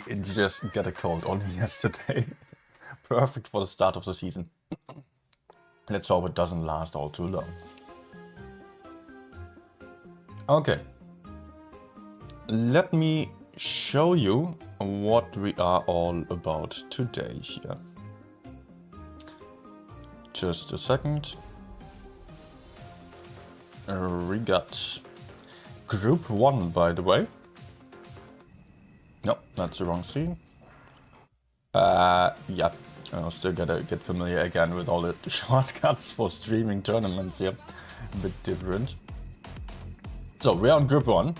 I just got a cold only yesterday. Perfect for the start of the season. Let's hope it doesn't last all too long. Okay. Let me show you what we are all about today here. Just a second. We got Group 1, by the way. No, that's the wrong scene. Yeah, I still gotta get familiar again with all the shortcuts for streaming tournaments here. A bit different. So, we're on Group 1,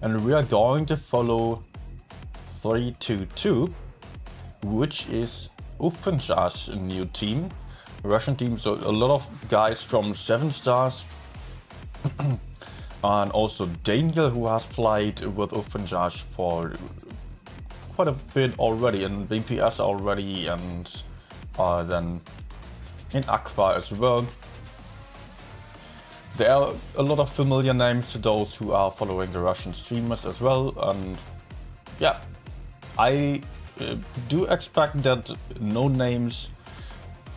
and we are going to follow 3-2-2, which is Ufpenjar's new team, Russian team. So, a lot of guys from 7 stars. And also Daniel, who has played with Ufpenjar for quite a bit already, in PYS already, and then in Aqua as well. There are a lot of familiar names to those who are following the Russian streamers as well, and yeah, I do expect that no names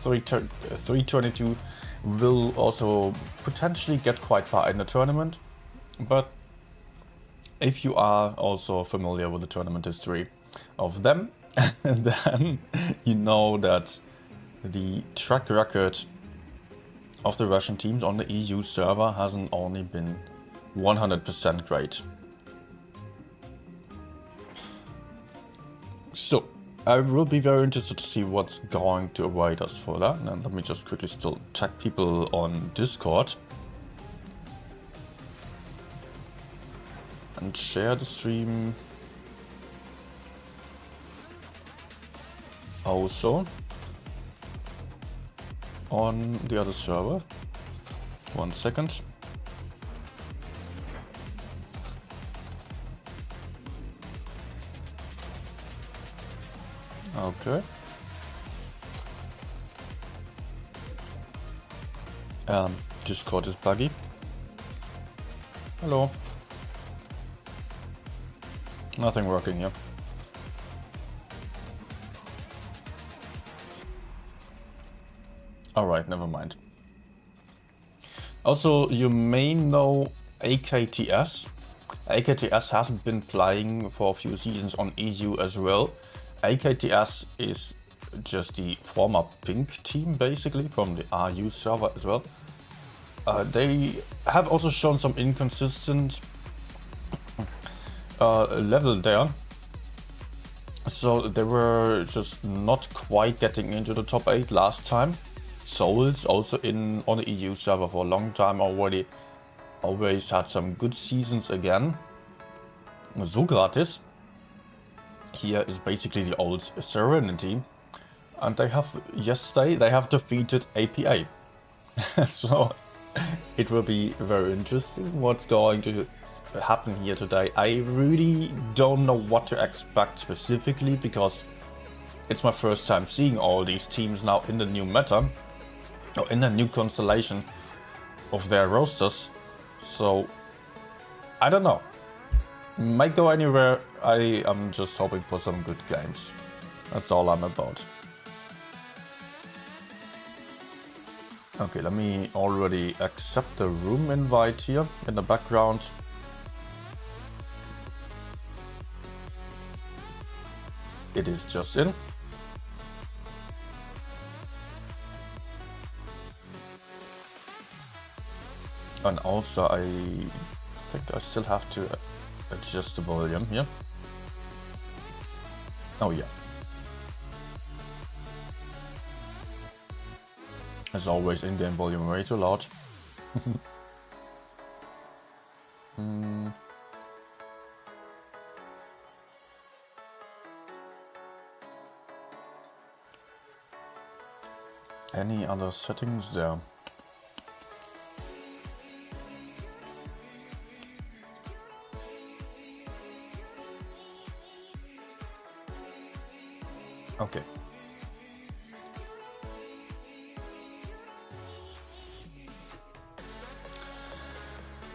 322 will also potentially get quite far in the tournament. But if you are also familiar with the tournament history of them, then you know that the track record of the Russian teams on the EU server hasn't only been 100% great. So, I will be very interested to see what's going to await us for that. And let me just quickly still tag people on Discord. And share the stream also on the other server. 1 second. Okay. Discord is buggy. Hello. Nothing working here. Alright, never mind. Also, you may know AKTS. AKTS has been playing for a few seasons on EU as well. AKTS is just the former pink team, basically, from the RU server as well. They have also shown some inconsistent level there, so they were just not quite getting into the top 8 last time. Souls also on the EU server for a long time already, always had some good seasons again. Sokratis here is basically the old Serenity, and they have defeated APA. So it will be very interesting what's going to happen here today. I really don't know what to expect specifically, because it's my first time seeing all these teams now in the new meta, or in the new constellation of their rosters. So I don't know. Might go anywhere. I am just hoping for some good games. That's all I'm about. Okay, let me already accept the room invite here in the background. It is just in. And also I think I still have to adjust the volume here. Oh yeah. As always, in-game volume way too loud. Any other settings there? Okay.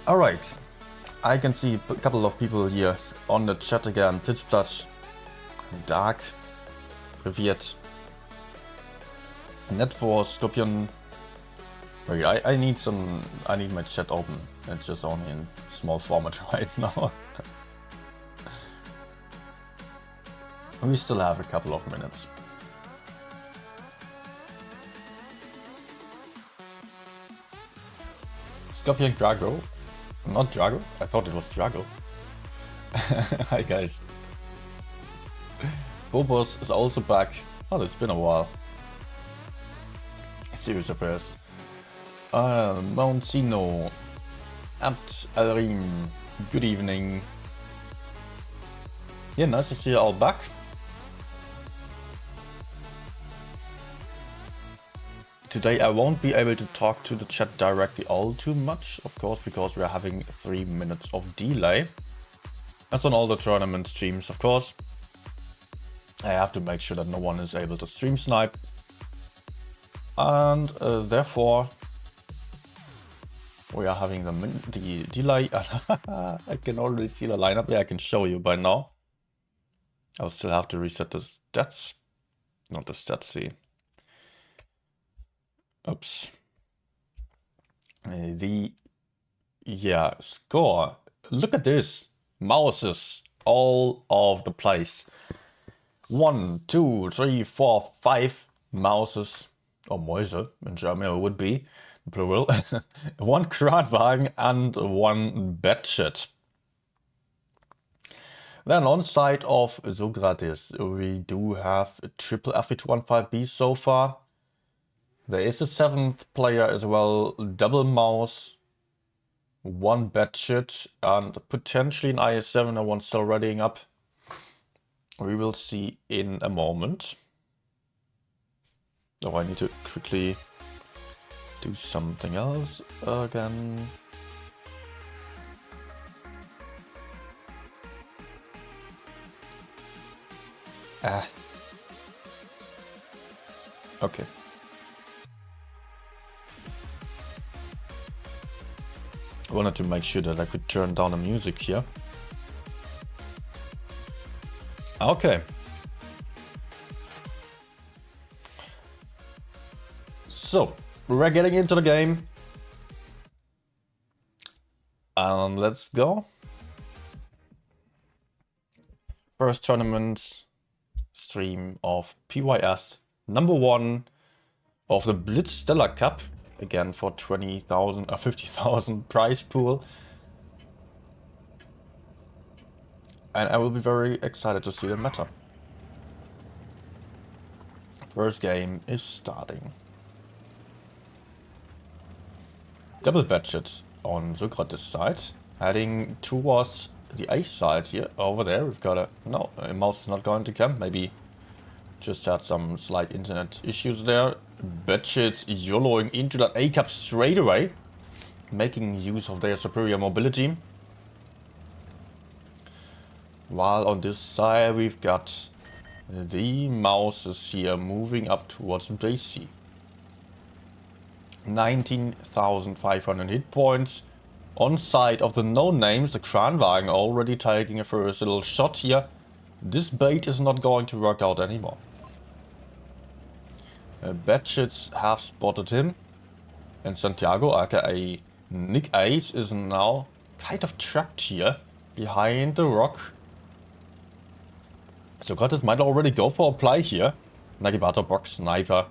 Alright, I can see a couple of people here on the chat again. Blitzplatz Dark wird net for Scorpion. Wait, I need my chat open. It's just only in small format right now. We still have a couple of minutes. Scorpion Drago. Not Drago? I thought it was Drago. Hi guys. Bobos is also back. Oh, it's been a while. Serious affairs. Monsino. Abt Alrim. Good evening. Yeah, nice to see you all back. Today I won't be able to talk to the chat directly all too much, of course, because we are having 3 minutes of delay. As on all the tournament streams, of course. I have to make sure that no one is able to stream snipe. And therefore, we are having the delay. I can already see the lineup. Yeah, I can show you by now. I'll still have to reset the stats. Not the stats, see. Oops. Yeah, score. Look at this. Mouses all over the place. 1, 2, 3, 4, 5 mouses. Or Mäuse, in German it would be, plural. 1 Kranwagen and 1 Batshit. Then on side of Socrates, we do have a triple F815B so far. There is a 7th player as well, double mouse, 1 Batshit, and potentially an IS7, and one still readying up. We will see in a moment. Oh, I need to quickly do something else again. Okay. I wanted to make sure that I could turn down the music here. Okay. So, we're getting into the game. And let's go. First tournament stream of PYS. Number 1 of the Blitz Stellar Cup. Again for 20,000 or 50,000 prize pool. And I will be very excited to see the meta. First game is starting. Double Batshit on Socrates' side, heading towards the A side here. Over there, we've got a... No, a mouse is not going to camp. Maybe just had some slight internet issues there. Batshit's YOLOing into that A cap straight away, making use of their superior mobility. While on this side, we've got the mouses here moving up towards base C. 19,500 hit points. On side of the no-names, the Kranwagen already taking a first little shot here. This bait is not going to work out anymore. Batshits have spotted him. And Santiago, aka Nick Ace, is now kind of trapped here behind the rock. Socrates might already go for a play here. Nagibato box sniper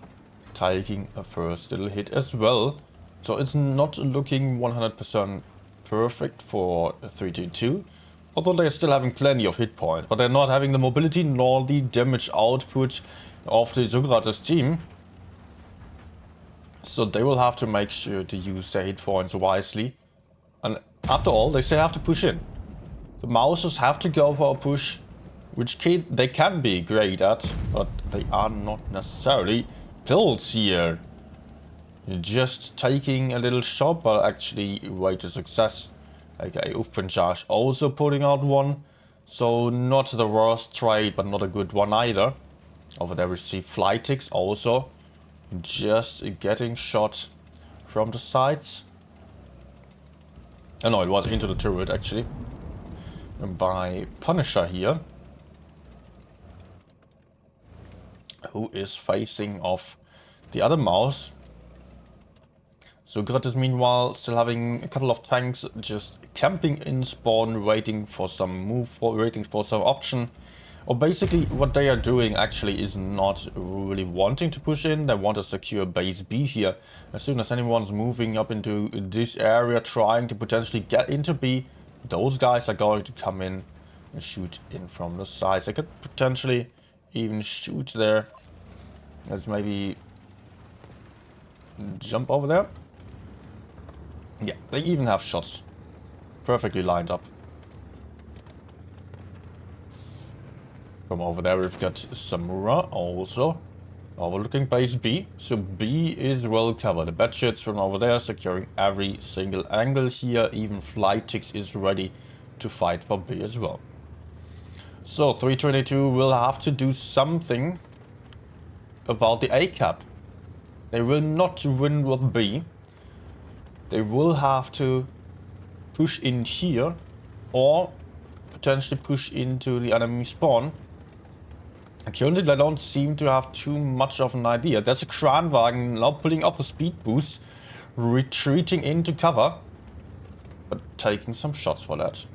taking a first little hit as well. So it's not looking 100% perfect for 3-2. Although they're still having plenty of hit points. But they're not having the mobility nor the damage output of the Socrates team. So they will have to make sure to use their hit points wisely. And after all, they still have to push in. The mouses have to go for a push, which they can be great at, but they are not necessarily pills here. Just taking a little shot, but actually way to success. Okay, Ufpenchaj also putting out one. So not the worst trade, but not a good one either. Over there we see Flytix also just getting shot from the sides. Oh no, it was into the turret actually. By Punisher here. who is facing off the other mouse. Socrates, meanwhile, still having a couple of tanks just camping in spawn, waiting for some move, waiting for some option. Or basically, what they are doing actually is not really wanting to push in. They want to secure base B here. As soon as anyone's moving up into this area, trying to potentially get into B, those guys are going to come in and shoot in from the sides. They could potentially even shoot there. Let's maybe jump over there. Yeah, they even have shots perfectly lined up. From over there we've got Samura also overlooking base B. So B is well covered. The batshits from over there securing every single angle here. Even Flytix is ready to fight for B as well. So 322 will have to do something about the A cap. They will not win with B. They will have to push in here or potentially push into the enemy spawn. Currently they don't seem to have too much of an idea. There's a Kranwagen now pulling off the speed boost, retreating into cover, but taking some shots for that.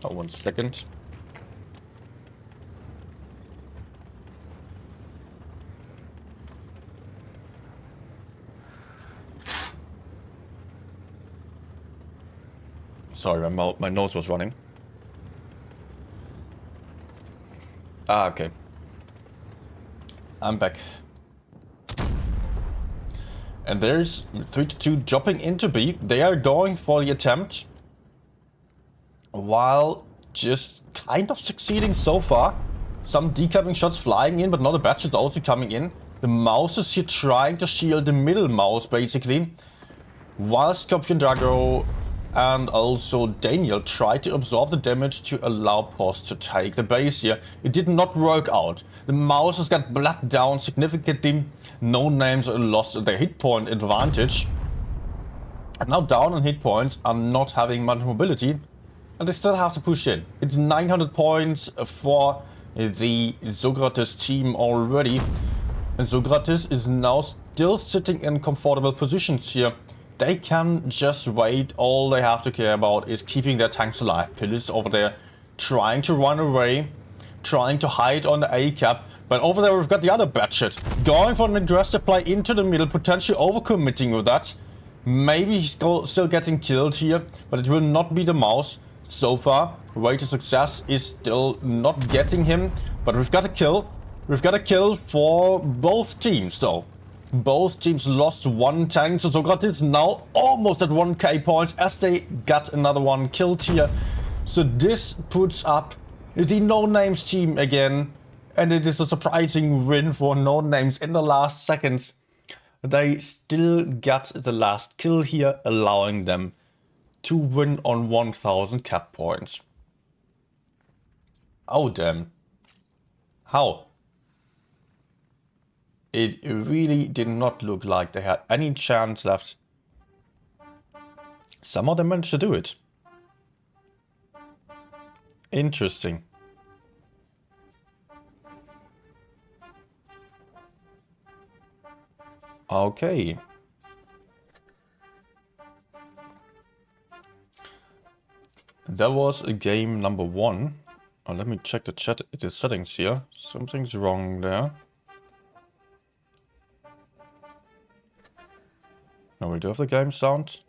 Oh, 1 second. Sorry, my nose was running. Ah, okay. I'm back. And there's 322 dropping into B. They are going for the attempt, while just kind of succeeding so far. Some decapping shots flying in, but not a batch is also coming in. The mouse is here trying to shield the middle mouse, basically. While Scorpion Drago and also Daniel tried to absorb the damage to allow Post to take the base here. It did not work out. The mouse has got blood down significantly. No names lost their hit point advantage. And now down on hit points are not having much mobility. And they still have to push in. It's 900 points for the Socrates team already. And Socrates is now still sitting in comfortable positions here. They can just wait. All they have to care about is keeping their tanks alive. Pillis over there trying to run away, trying to hide on the A cap. But over there we've got the other batshit going for an aggressive play into the middle, potentially overcommitting with that. Maybe he's still getting killed here, but it will not be the mouse. So far, way to success is still not getting him. But we've got a kill. We've got a kill for both teams though. Both teams lost one tank, so Socrates now almost at 1k points as they got another one killed here. So this puts up the No Names team again, and it is a surprising win for No Names in the last seconds. They still got the last kill here, allowing them to win on 1000 cap points. Oh damn. How? It really did not look like they had any chance left. Somehow they managed to do it. Interesting. Okay. That was a game number 1. Oh, let me check the settings here. Something's wrong there. Now we do have the game sound.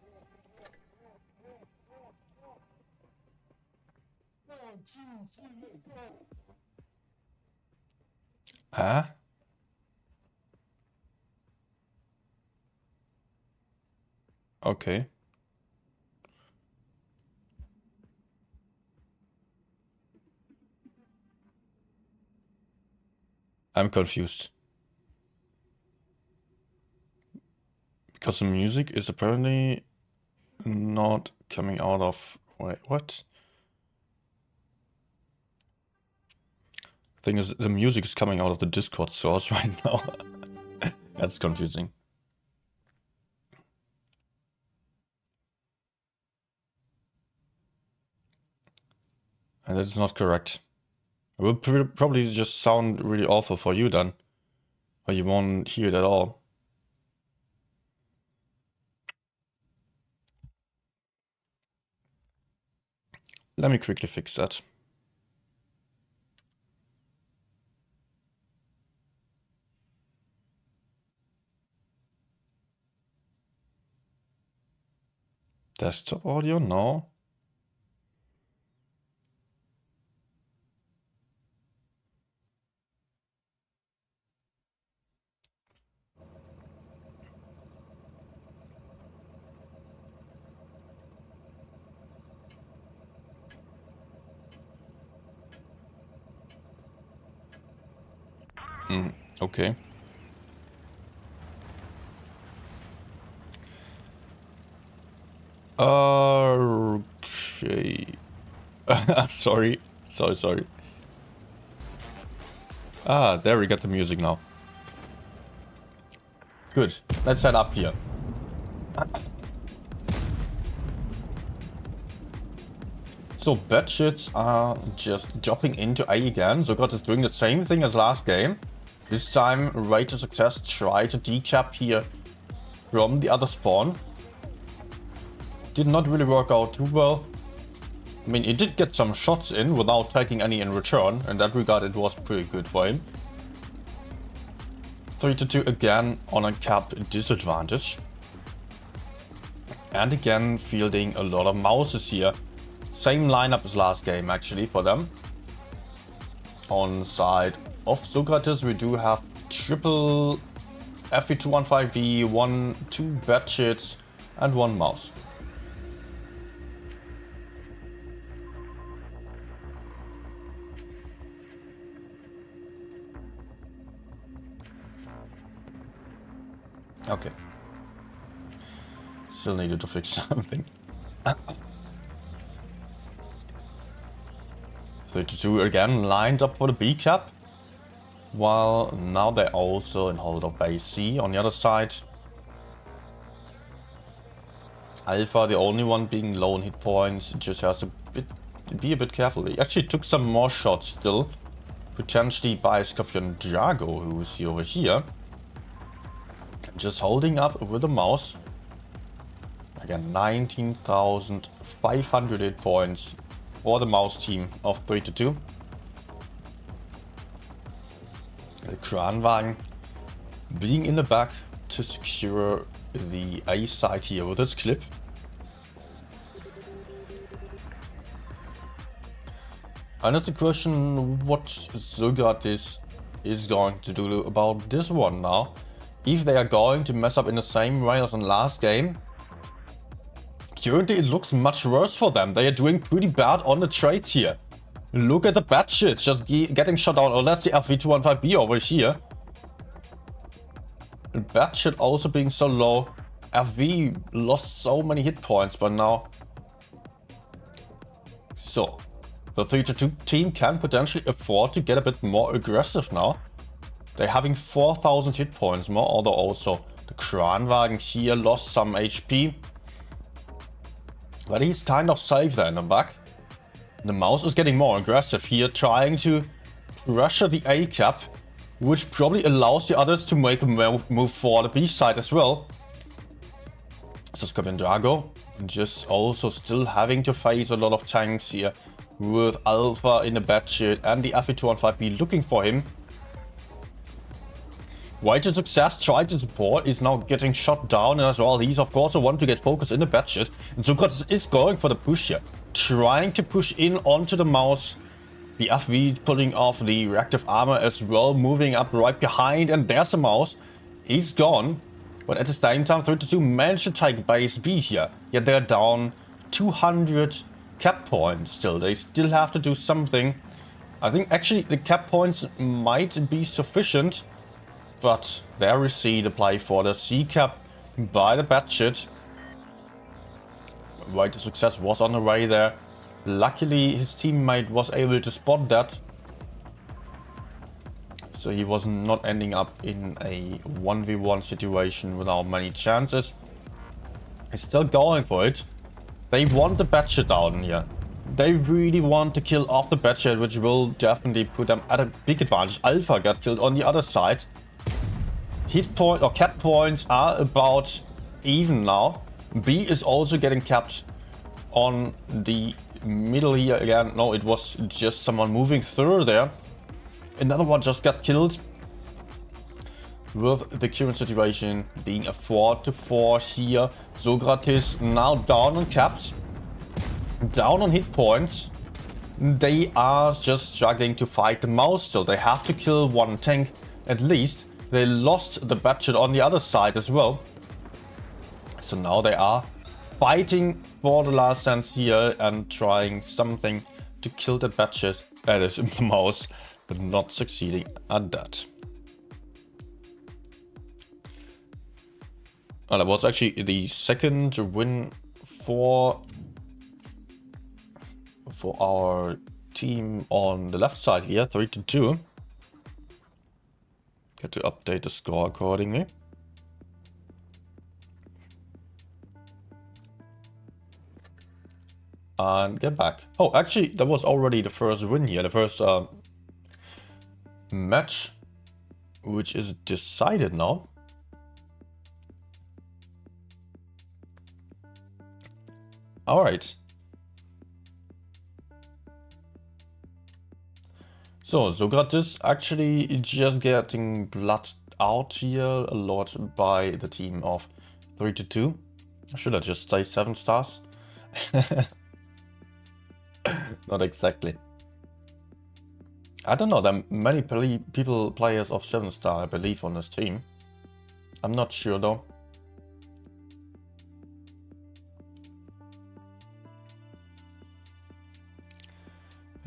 Ah? Okay. I'm confused. Because the music is apparently not coming out of... Wait, what? Thing is, the music is coming out of the Discord source right now. That's confusing. And that is not correct. It will probably just sound really awful for you then. Or you won't hear it at all. Let me quickly fix that. Desktop audio? No. Okay. Okay. Sorry. Sorry. Ah, there we get the music now. Good. Let's head up here. So Batshits are just jumping into A again. So God is doing the same thing as last game. This time, Right to Success try to decap here from the other spawn. Did not really work out too well. I mean, he did get some shots in without taking any in return. In that regard, it was pretty good for him. 3-2 again on a cap disadvantage. And again, fielding a lot of mouses here. Same lineup as last game, actually, for them. On side of Socrates, we do have triple FE215B, 2 Batshits, and 1 mouse. Okay. Still needed to fix something. 3-2 again lined up for the B cap. While now they're also in hold of base C on the other side. Alpha, the only one being low on hit points, just has to be a bit careful. He actually took some more shots still. Potentially by Scorpion Drago, who is over here. Just holding up with the mouse. Again, 19,500 hit points for the mouse team of 3-2. The Kranwagen being in the back to secure the A side here with this clip. And it's a question what Socrates is going to do about this one now. If they are going to mess up in the same way as in last game. Currently it looks much worse for them. They are doing pretty bad on the trades here. Look at the Batshits just getting shot down. Oh, that's the FV215B over here. Batshit also being so low. FV lost so many hit points, but now... So, the 3-2 team can potentially afford to get a bit more aggressive now. They're having 4,000 hit points more, although also the Kranwagen here lost some HP. But he's kind of safe there in the back. The mouse is getting more aggressive here, trying to pressure the A cap, which probably allows the others to make a move for the B side as well. So Scorpion Drago just also still having to face a lot of tanks here, with Alpha in the Batshit and the FE215B looking for him. Right to Success tried to support, is now getting shot down as well. He's of course the one to get focused in the Batshit. And Socrates is going for the push here. Trying to push in onto the mouse. The FV pulling off the reactive armor as well, moving up right behind. And there's the mouse. He's gone. But at the same time, 3-2 managed to take base B here. Yet they're down 200 cap points still. They still have to do something. I think actually the cap points might be sufficient. But there we see the play for the C cap by the Batshit. Right to Success was on the way there. Luckily his teammate was able to spot that. So he was not ending up in a 1v1 situation without many chances. He's still going for it. They want the Batshit down here. They really want to kill off the Batchet, which will definitely put them at a big advantage. Alpha got killed on the other side. Hit point or cap points are about even now. B is also getting capped on the middle here again. No, it was just someone moving through there. Another one just got killed. With the current situation being a 4-4 here. Socrates now down on caps. Down on hit points. They are just struggling to fight the mouse still. They have to kill one tank at least. They lost the Batchet on the other side as well. So now they are fighting for the last chance here and trying something to kill the Batchet. That is the mouse, but not succeeding at that. Well, that was actually the second win for our team on the left side here, 3-2. Get to update the score accordingly. And get back. Oh, actually, that was already the first win here, the first match, which is decided now. All right. So, Socrates actually just getting blood out here a lot by the team of 3-2. Should I just say 7 stars? Not exactly. I don't know, there are many players of 7 star, I believe, on this team. I'm not sure though.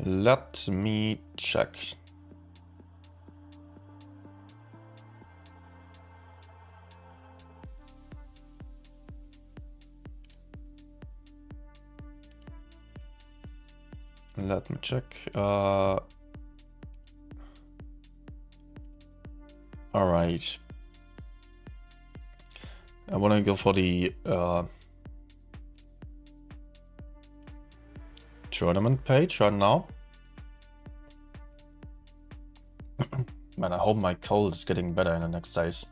Let me check. Let me check. All right. I want to go for the tournament page right now. Man, I hope my cold is getting better in the next days.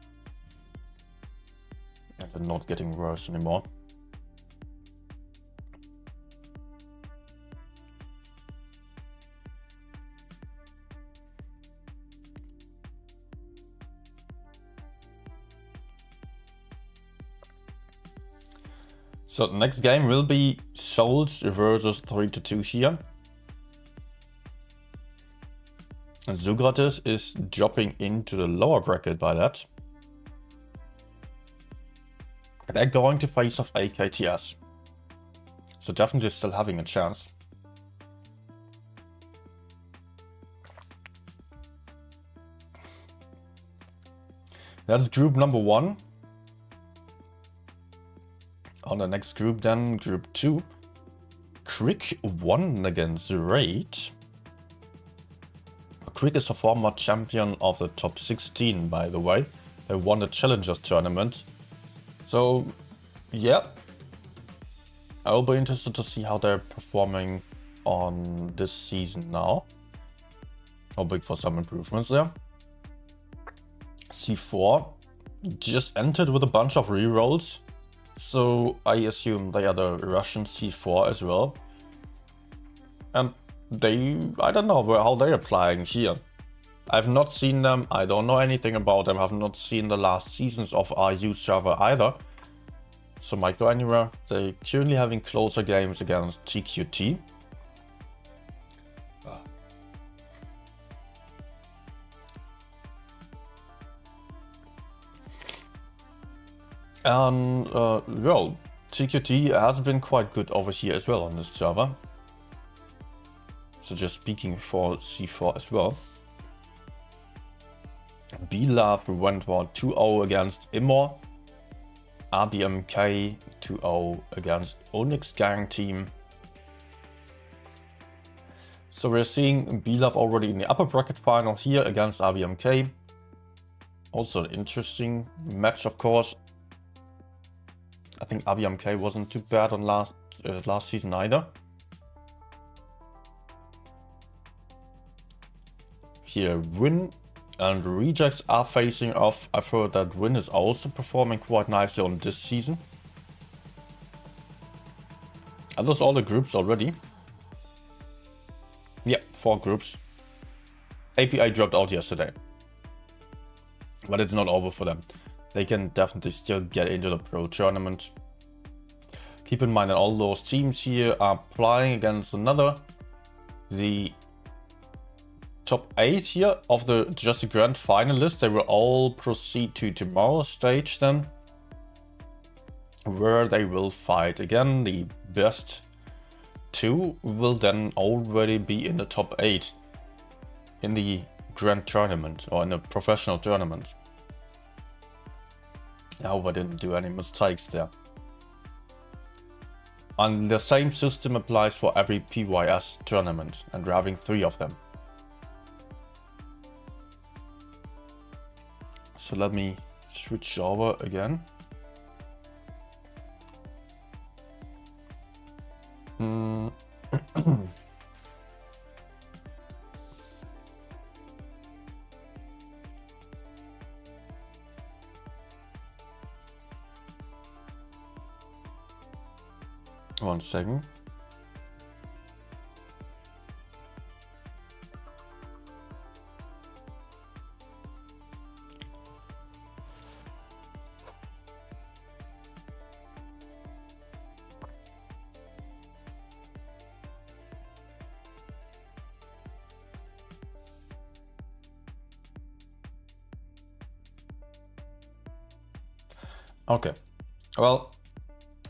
And not getting worse anymore. So the next game will be Souls versus 3-2 here. And Socrates is dropping into the lower bracket by that. They're going to face off AKTS. So definitely still having a chance. That's group number 1. On the next group then, group 2. Crick won against Raid. Crick is a former champion of the top 16, by the way. They won the Challengers tournament. So, yeah. I will be interested to see how they're performing on this season now. Hoping for some improvements there. C4 just entered with a bunch of rerolls. So I assume they are the Russian C4 as well. And I don't know how they're playing here. I've not seen them, I don't know anything about them, I've not seen the last seasons of RU server either. So might go anywhere. They're currently having closer games against TQT. And well, TQT has been quite good over here as well on this server. So just speaking for C4 as well. B-Love went for 2-0 against Immor. RBMK 2-0 against Onyx Gang team. So we're seeing B-Love already in the upper bracket final here against RBMK. Also an interesting match, of course. I think RBMK wasn't too bad on last season either. here. Win and Rejects are facing off. I've heard that Win is also performing quite nicely on this season. Are those all the groups already? Yeah, 4 groups. API dropped out yesterday. But it's not over for them. They can definitely still get into the Pro Tournament. Keep in mind that all those teams here are playing against another. The top 8 here of the just the grand finalists, they will all proceed to tomorrow's stage then, where they will fight again. The best 2 will then already be in the top 8 in the grand tournament or in the professional tournament. I hope I didn't do any mistakes there. And the same system applies for every PYS tournament, and we're having 3 of them. So let me switch over again. One second. Okay, well,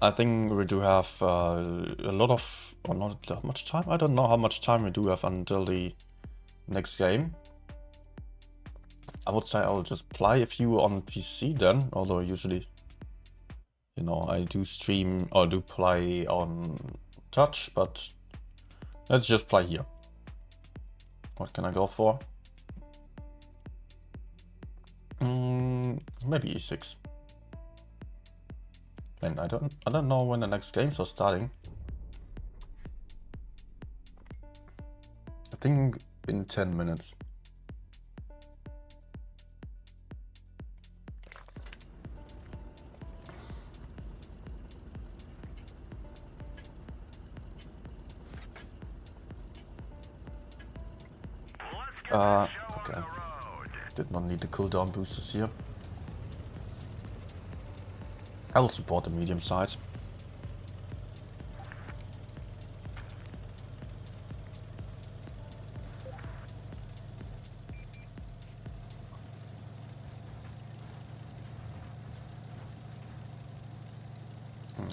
I think we do have a lot of, or not that much time. I don't know how much time we do have until the next game. I would say I'll just play a few on PC then, although usually, you know, I do stream or do play on touch, but let's just play here. What can I go for? Maybe E6. And I don't know when the next games are starting. I think in 10 minutes. Okay. Did not need the cooldown boosters here. I will support the medium side.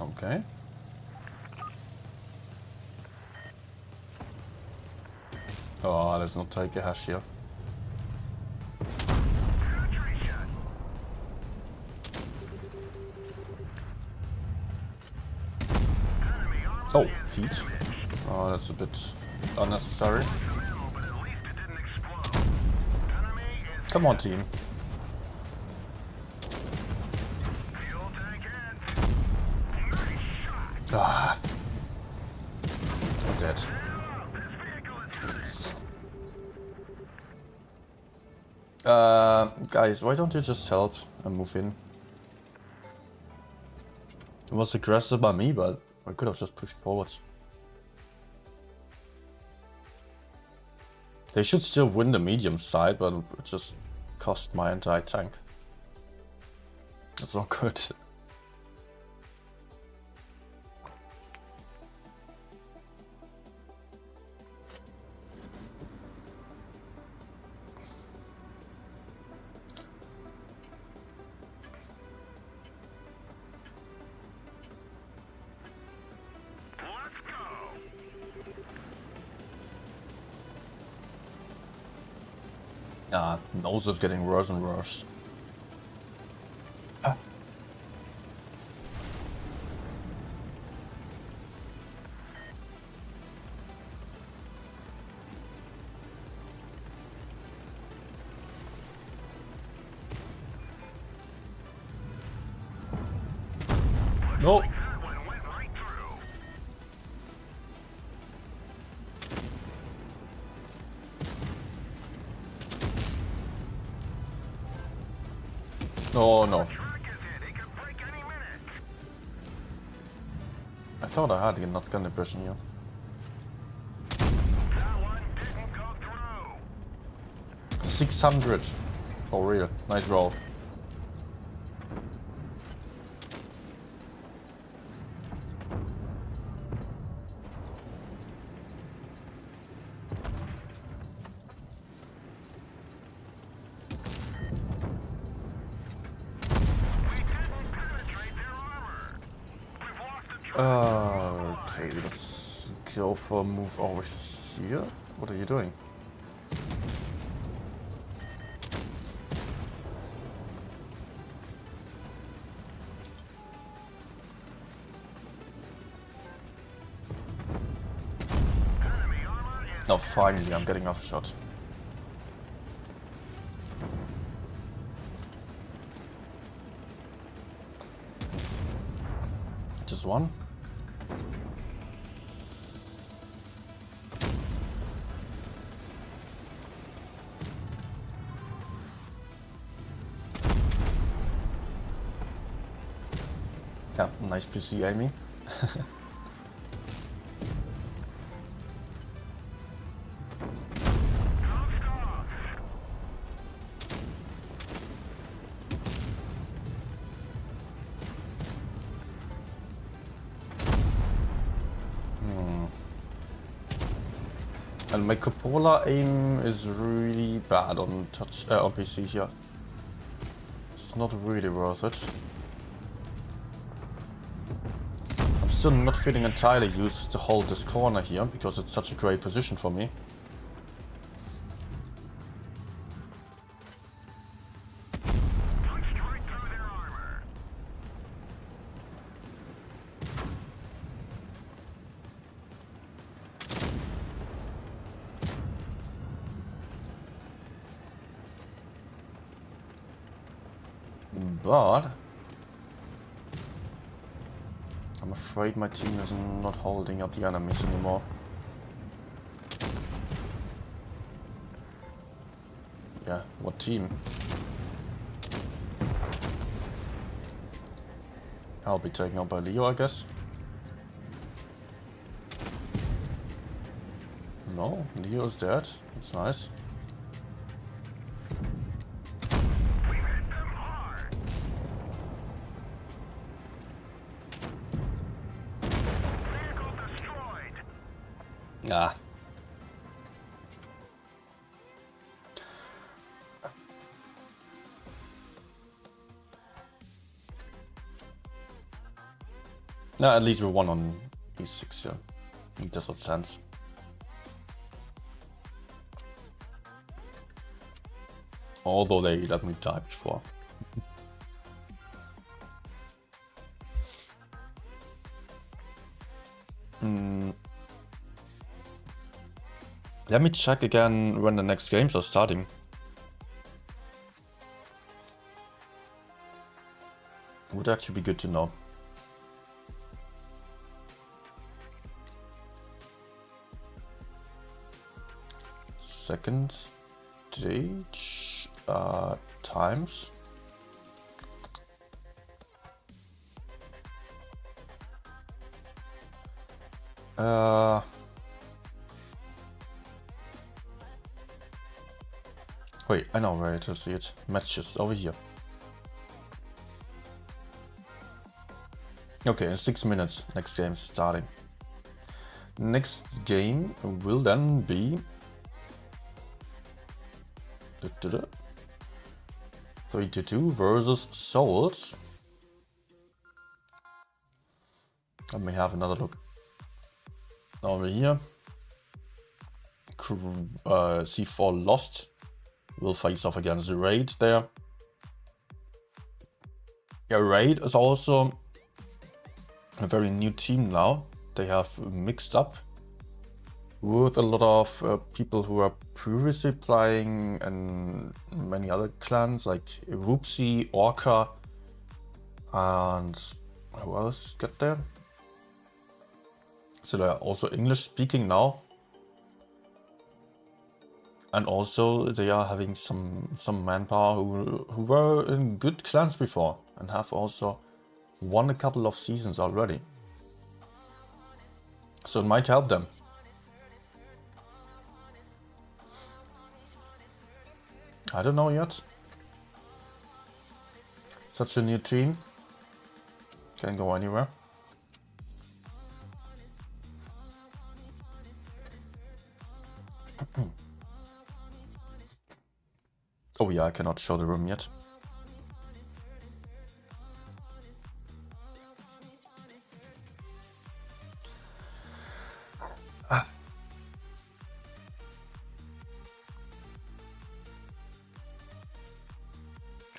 Okay. Oh, let's not take a hash here. Oh, heat. Oh, that's a bit unnecessary. Come on, team. Ah. I'm dead. Guys, why don't you just help and move in? It was aggressive by me, but I could have just pushed forwards. They should still win the medium side, but it just cost my entire tank. That's not good. Nose is getting worse and worse. Ah. No. Oh no. I thought I had not gun depression here. 600. Oh real. Nice roll. Okay, let's go for a move over here. What are you doing? Oh, finally, I'm getting off a shot. Just one. Yeah, nice PC aiming. And my cupola aim is really bad on on PC here. It's not really worth it. I'm still not feeling entirely used to hold this corner here because it's such a great position for me. But I'm afraid my team is not holding up the enemies anymore. Yeah, what team? I'll be taken out by Leo, I guess. No, Leo's dead. That's nice. Ah. Nah, at least we're one on E6, yeah. It does not sense. Although they let me die before. Let me check again when the next games are starting. Would actually be good to know. Second stage times. Wait, I know where to see it. Matches over here. Okay, in 6 minutes, next game is starting. Next game will then be 3-2 versus Souls. Let me have another look. Over here. C4 lost. Will face off against Raid there. Yeah, Raid is also a very new team now. They have mixed up with a lot of people who are previously playing in many other clans like Whoopsie, Orca, and who else get there? So they're also English speaking now. And also they are having some manpower who were in good clans before and have also won a couple of seasons already. So it might help them. I don't know yet. Such a new team. Can go anywhere. Oh yeah, I cannot show the room yet.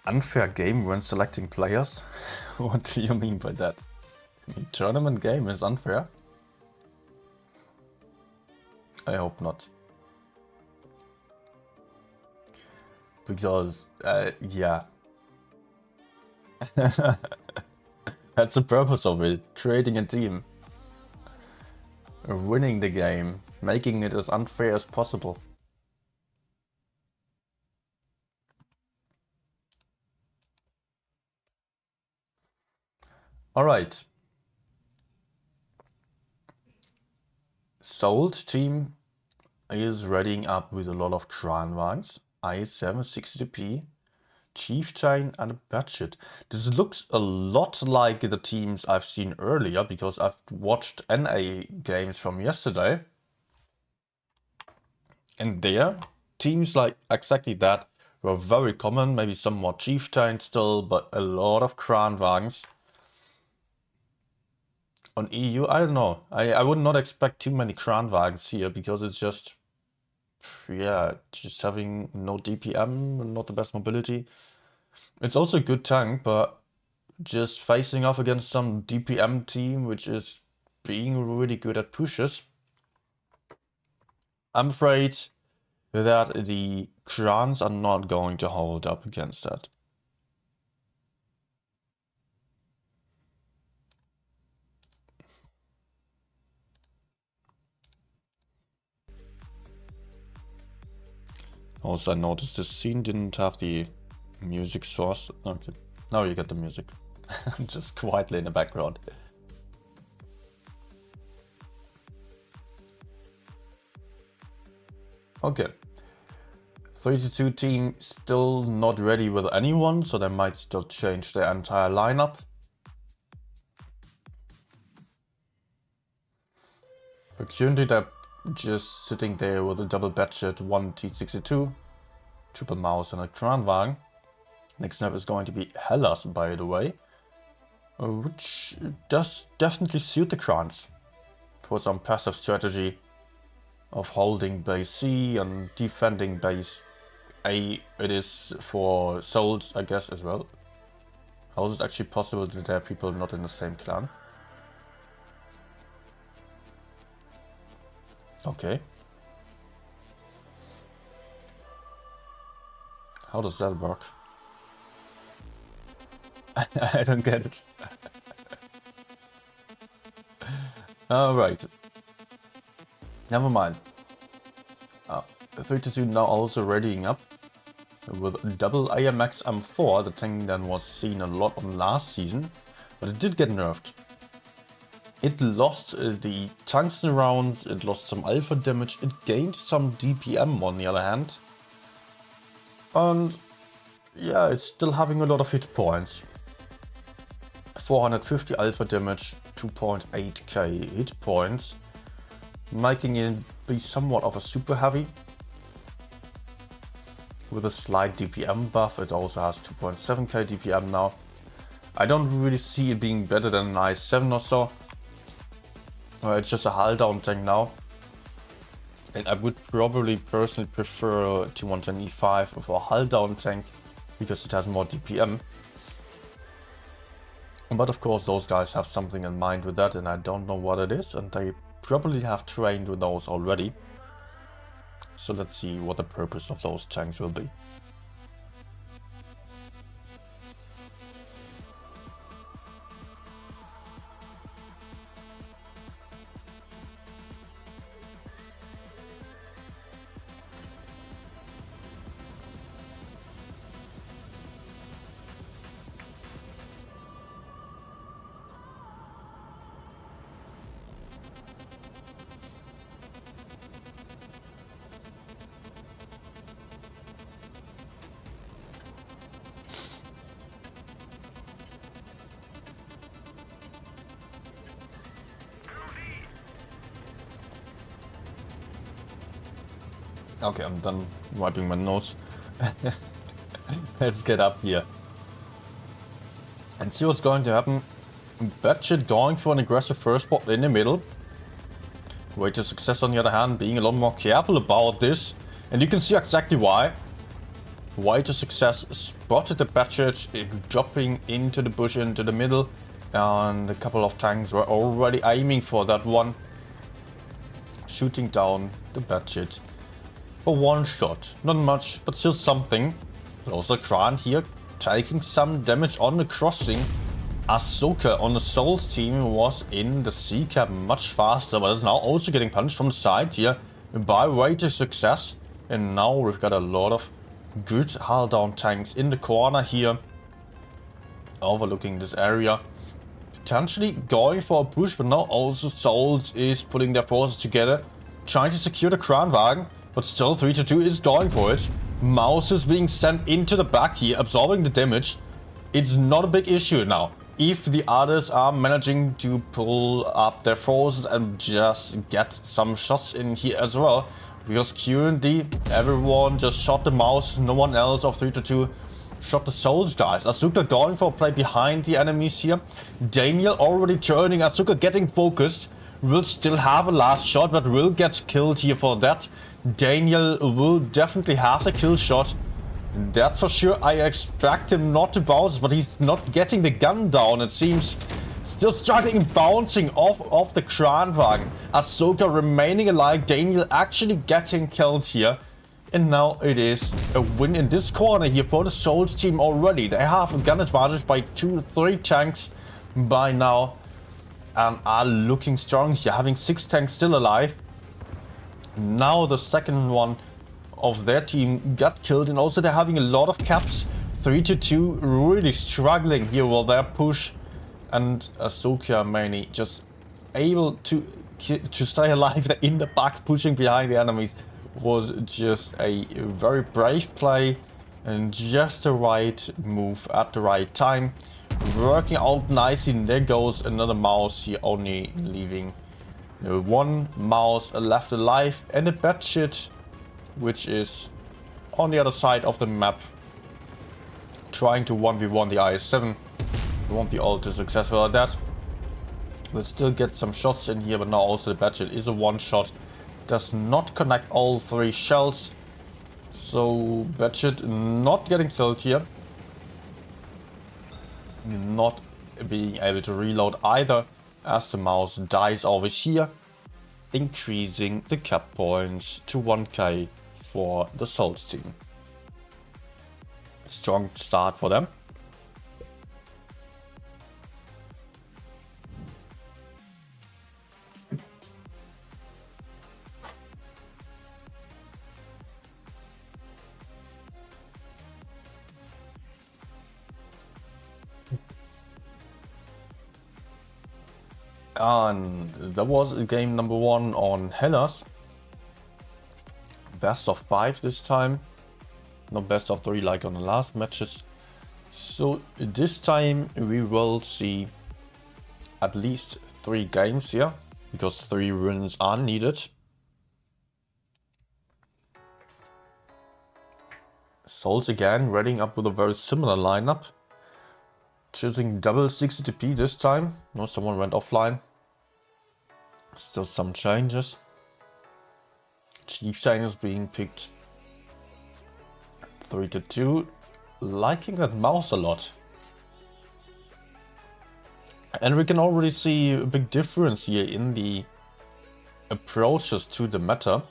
Unfair game when selecting players? What do you mean by that? I mean, tournament game is unfair? I hope not. Because, yeah. That's the purpose of it. Creating a team. Winning the game. Making it as unfair as possible. Alright. Sold team is readying up with a lot of Kranwagens. I7 60p. Chieftain and a budget. This looks a lot like the teams I've seen earlier because I've watched NA games from yesterday. And there, teams like exactly that were very common, maybe some more Chieftain still, but a lot of Kranwagens. On EU, I don't know. I would not expect too many Kranwagens here because it's just, yeah, just having no DPM, not the best mobility. It's also a good tank, but just facing off against some DPM team, which is being really good at pushes, I'm afraid that the Krans are not going to hold up against that. Also, I noticed this scene didn't have the music source. Okay, now you get the music. Just quietly in the background. Okay. 32 team still not ready with anyone, so they might still change their entire lineup. But currently they're just sitting there with a double budget, one T62, triple mouse and a Kranwagen. Next up is going to be Hellas, by the way, which does definitely suit the Krans for some passive strategy of holding base C and defending base A. It is for souls, I guess, as well. How is it actually possible that there are people not in the same clan? Okay. How does that work? I don't get it. Alright. Never mind. 32 now also readying up with double AMX M4, the thing that was seen a lot on last season, but it did get nerfed. It lost the tungsten rounds, it lost some alpha damage, it gained some DPM on the other hand. And yeah, it's still having a lot of hit points. 450 alpha damage, 2.8k hit points, making it be somewhat of a super heavy. With a slight DPM buff, it also has 2.7k DPM now. I don't really see it being better than an i7 or so. It's just a hull down tank now. And I would probably personally prefer T110 E5 for a hull down tank because it has more DPM. But of course those guys have something in mind with that and I don't know what it is, and they probably have trained with those already. So let's see what the purpose of those tanks will be. Okay, I'm done wiping my nose. Let's get up here and see what's going to happen. Batshit going for an aggressive first spot in the middle. Way to Success, on the other hand, being a lot more careful about this. And you can see exactly why. Way to Success spotted the Batshit dropping into the bush, into the middle. And a couple of tanks were already aiming for that one. Shooting down the Batshit for one shot. Not much, but still something. But also Grant here taking some damage on the crossing. Ahsoka on the Souls team was in the C cap much faster, but is now also getting punched from the side here by Way to Success. And now we've got a lot of good hull down tanks in the corner here, overlooking this area. Potentially going for a push, but now also Souls is putting their forces together, trying to secure the Kranwagen, but still 3-2 is going for it. Mouse is being sent into the back here, absorbing the damage. It's not a big issue now. If the others are managing to pull up their forces and just get some shots in here as well. Because currently everyone just shot the Mouse, no one else of 3-2 shot the Souls guys. Ahsoka going for a play behind the enemies here. Daniel already turning, Ahsoka getting focused. Will still have a last shot, but will get killed here for that. Daniel will definitely have the kill shot. That's for sure. I expect him not to bounce, but he's not getting the gun down, it seems. Still struggling, bouncing off the Kranwagen. Ahsoka remaining alive, Daniel actually getting killed here. And now it is a win in this corner here for the Souls team already. They have a gun advantage by 2-3 tanks by now. And are looking strong here, having 6 tanks still alive. Now the second one of their team got killed, and also they're having a lot of caps. 3-2, really struggling here with their push. And Ahsoka mainly just able to stay alive in the back, pushing behind the enemies, was just a very brave play and just the right move at the right time. Working out nicely. There goes another Mouse here, only leaving one Mouse left alive, and a Batshit, which is on the other side of the map, trying to 1v1 the IS-7. Won't be all too successful at that. We'll still get some shots in here, but now also the Batshit is a one shot. Does not connect all 3 shells. So Batshit not getting killed here. Not being able to reload either, as the Mouse dies over here, increasing the cap points to 1k for the Souls team. Strong start for them. And that was game number 1 on Hellas. Best of 5 this time. No best of 3 like on the last matches. So this time we will see at least 3 games here, because 3 wins are needed. Souls again, readying up with a very similar lineup. Choosing double 60TP this time. No, someone went offline. Still some changes. Chieftain is being picked. 3-2. Liking that Mouse a lot. And we can already see a big difference here in the approaches to the meta.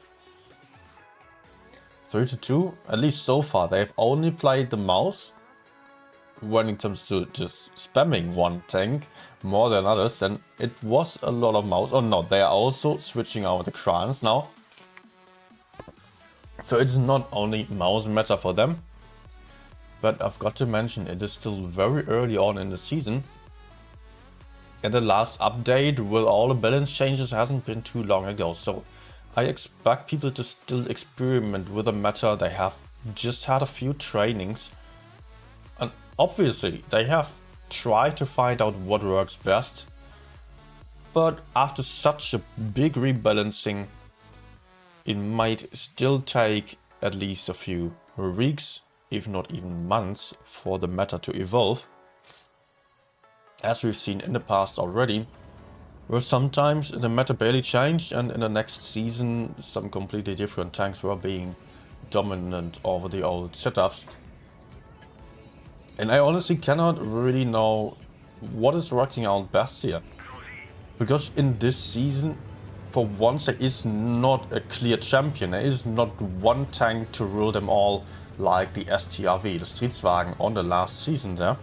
3-2, at least so far, they've only played the Mouse when it comes to just spamming one tank more than others. Then it was a lot of Mouse. Oh no, they are also switching over the Krans now. So it's not only Mouse meta for them. But I've got to mention, it is still very early on in the season. And the last update with all the balance changes hasn't been too long ago. So I expect people to still experiment with the meta. They have just had a few trainings. And obviously they have tried to find out what works best. But after such a big rebalancing, it might still take at least a few weeks, if not even months, for the meta to evolve. As we've seen in the past already, where sometimes the meta barely changed and in the next season some completely different tanks were being dominant over the old setups. And I honestly cannot really know what is working out best here. Because in this season, for once, there is not a clear champion. There is not one tank to rule them all like the STRV, the Streetswagen, on the last season there.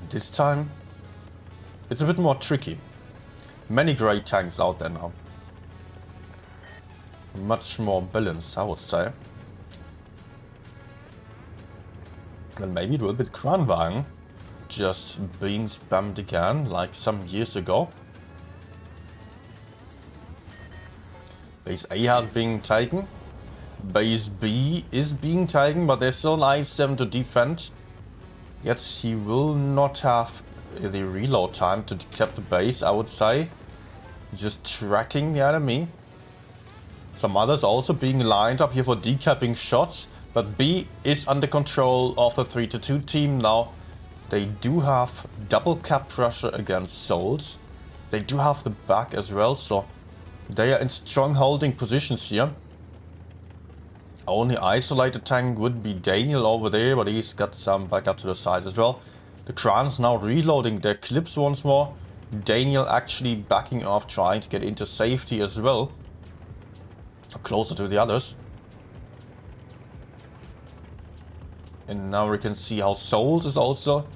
This time, it's a bit more tricky. Many great tanks out there now. Much more balanced, I would say. And maybe it will be Kranwagen just being spammed again, like some years ago. Base A has been taken. Base B is being taken, but there's still an I7 to defend. Yet he will not have the reload time to decap the base, I would say. Just tracking the enemy. Some others also being lined up here for decapping shots. But B is under control of the 3-2 team now. They do have double cap pressure against Souls. They do have the back as well, so they are in strong holding positions here. Only isolated tank would be Daniel over there, but he's got some backup to the side as well. The Krans now reloading their clips once more. Daniel actually backing off, trying to get into safety as well. Closer to the others. And now we can see how Souls is also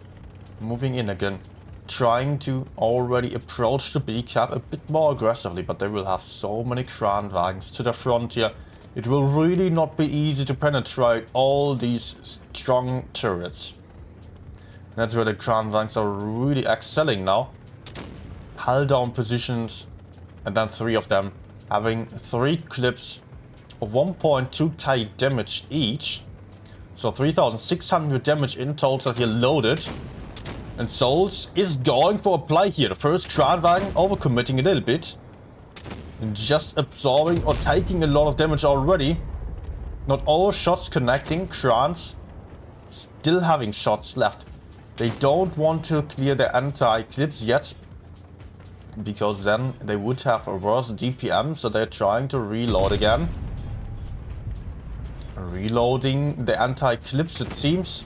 moving in again. Trying to already approach the B cap a bit more aggressively, but they will have so many Kranwagens to the front here. It will really not be easy to penetrate all these strong turrets. And that's where the Kranwagens are really excelling now. Hull down positions, and then 3 of them having 3 clips of 1.2k damage each. So 3,600 damage in total here loaded. And Souls is going for a play here. The first Kranwagen overcommitting a little bit. And just absorbing or taking a lot of damage already. Not all shots connecting. Krans still having shots left. They don't want to clear their anti-clips yet. Because then they would have a worse DPM. So they're trying to reload again. Reloading the anti-clips, it seems.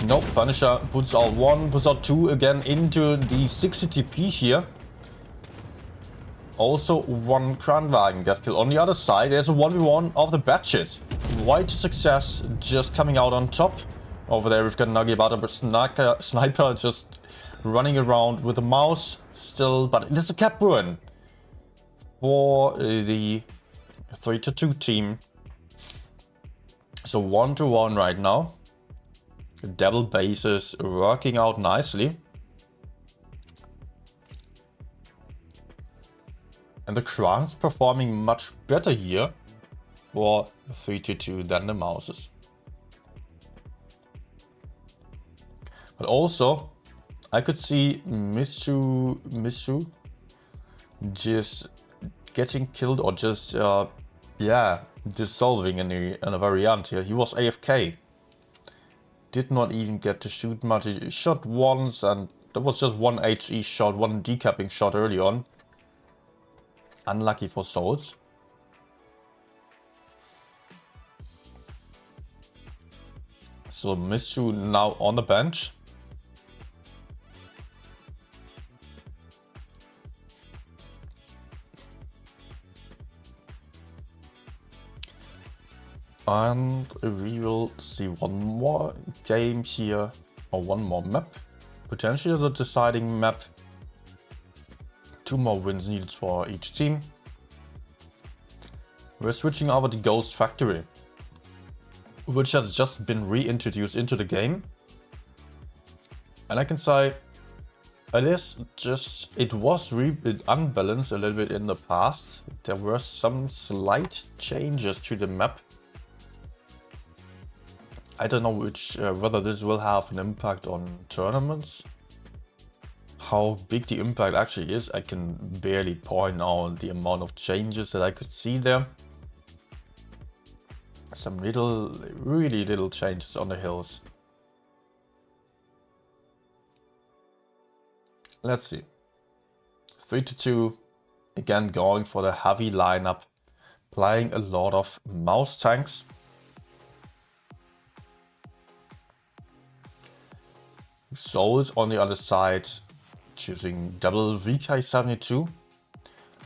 Nope, Punisher puts out 1, puts out 2 again into the 60 TP here. Also 1 Kranwagen gets killed. On the other side, there's a 1v1 of the Batshit. White Success just coming out on top. Over there we've got Nuggy Butter Sniper just running around with a mouse still, but it is a cap ruin for the 3-2 team. So 1-1 right now. The double bases working out nicely. And the Krans performing much better here for 3-2 than the Mouses. But also, I could see Mishu just getting killed or just, dissolving in a variant here. He was AFK. Did not even get to shoot much. He shot once and there was just 1 HE shot, 1 decapping shot early on. Unlucky for Souls. So Mishu now on the bench. And we will see one more game here, or one more map. Potentially the deciding map. 2 more wins needed for each team. We're switching over to Ghost Factory, which has just been reintroduced into the game. And I can say, it was unbalanced a little bit in the past. There were some slight changes to the map. I don't know whether this will have an impact on tournaments, how big the impact actually is, I can barely point out the amount of changes that I could see there. Some really little changes on the hills. Let's see. 3-2, again going for the heavy lineup, playing a lot of mouse tanks. Souls on the other side, choosing double VK72,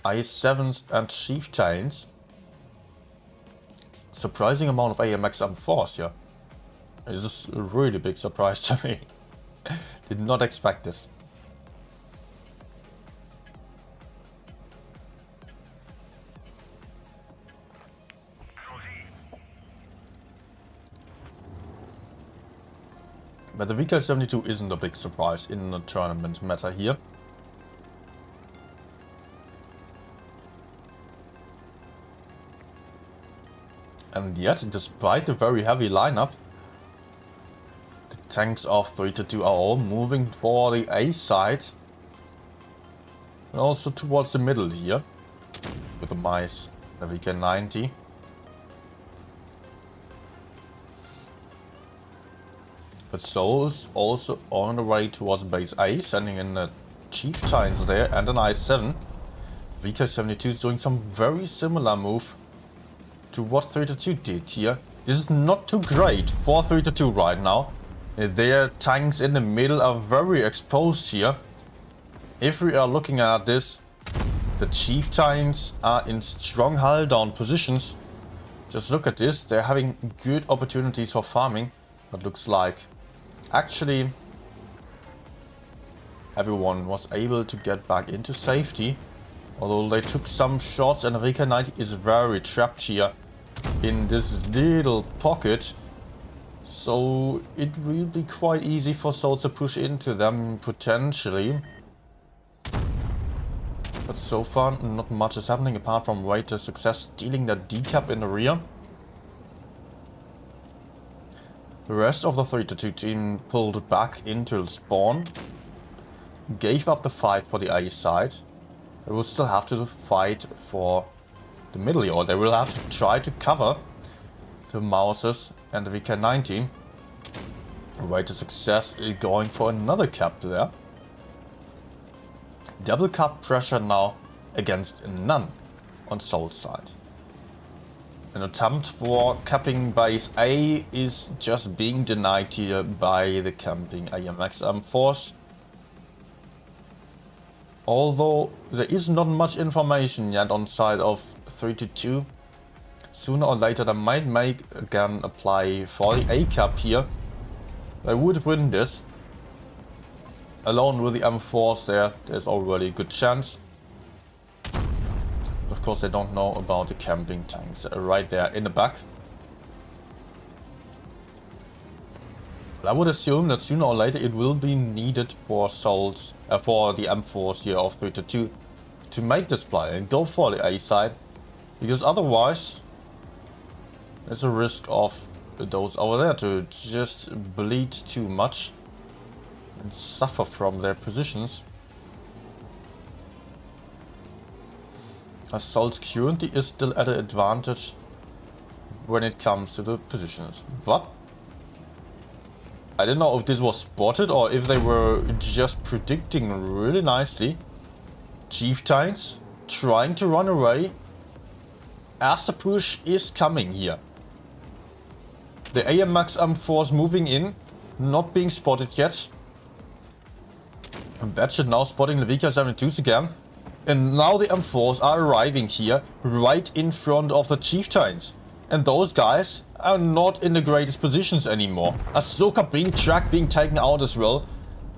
I7s and Chieftains. Surprising amount of AMX M4s here. This is a really big surprise to me. Did not expect this. But the VK72 isn't a big surprise in the tournament meta here. And yet, despite the very heavy lineup, the tanks of 3-2 are all moving for the A side. And also towards the middle here, with the mice, the VK90. But Souls also on the way towards base A, sending in the Chieftains there and an I7. VK72 is doing some very similar move to what 3-2 did here. This is not too great for 3-2 right now. Their tanks in the middle are very exposed here. If we are looking at this, the Chieftains are in strong hull down positions. Just look at this, they're having good opportunities for farming. It looks like actually everyone was able to get back into safety, although they took some shots, and the VK90 is very trapped here in this little pocket, so it will be quite easy for Souls to push into them potentially. But so far not much is happening apart from Waiter's success stealing that decap in the rear. The rest of the 3-2 team pulled back into spawn, gave up the fight for the A side. They will still have to fight for the middle, or they will have to try to cover the Mouses and the VK90. Waiter success is going for another cap there. Double cap pressure now against none on Soul's side. An attempt for capping base A is just being denied here by the camping AMX M4s. Although there is not much information yet on side of 3-2. Sooner or later they might make again apply for the A cap here. They would win this. Alone with the M4s there's already a good chance. Of course they don't know about the camping tanks right there in the back. But I would assume that sooner or later it will be needed for Souls, for the M4s here of 3-2 to make this play and go for the A side. Because otherwise there's a risk of those over there to just bleed too much and suffer from their positions. As Souls currently is still at an advantage when it comes to the positions. But I don't know if this was spotted or if they were just predicting really nicely. Chieftains trying to run away as the push is coming here. The AMX M4s moving in, not being spotted yet. Batchet now spotting the VK72s again. And now the M4s are arriving here, right in front of the Chieftains. And those guys are not in the greatest positions anymore. Ahsoka being tracked, being taken out as well.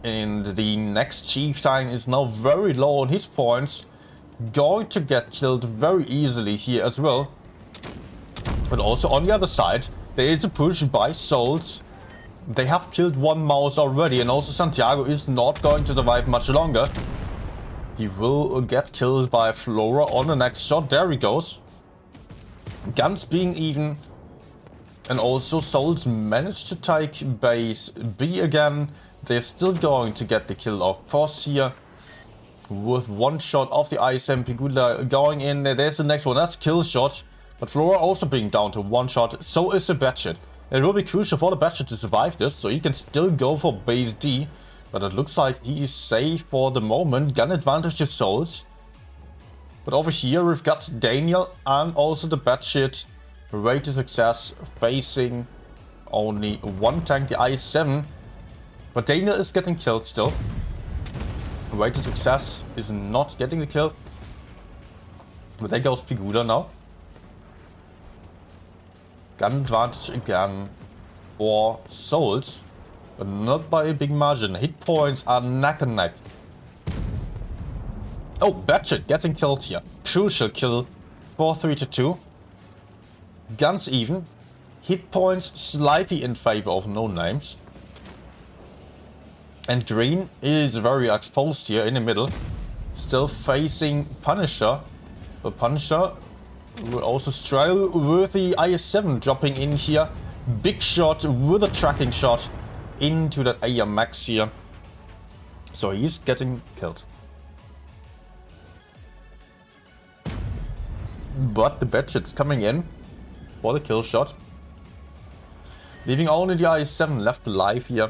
And the next Chieftain is now very low on hit points. Going to get killed very easily here as well. But also on the other side, there is a push by Souls. They have killed one mouse already, and also Santiago is not going to survive much longer. He will get killed by Flora on the next shot. There he goes. Guns being even And also Souls managed to take base B again. They're still going to get the kill of Pos here. With one shot of the ISM, Pigula going in. There's the next one. That's kill shot. But Flora also being down to one shot. So is the Batchet. It will be crucial for the Batchet to survive this. So he can still go for base D. But it looks like he is safe for the moment. Gun advantage to Souls. But over here we've got Daniel and also the Batchet. Way to success facing only one tank, the IS-7. But Daniel is getting killed still. Way to success is not getting the kill. But there goes Pigula now. Gun advantage again for Souls. But not by a big margin. Hit points are neck and neck. Oh, Batchet getting killed here. Crucial kill for 3-2. Guns even. Hit points slightly in favor of no names. And Green is very exposed here in the middle. Still facing Punisher. But Punisher will also struggle with the IS-7 dropping in here. Big shot with a tracking shot into that AMX here. So he's getting killed. But the Batchet's coming in for the kill shot. Leaving only the IS-7 left alive here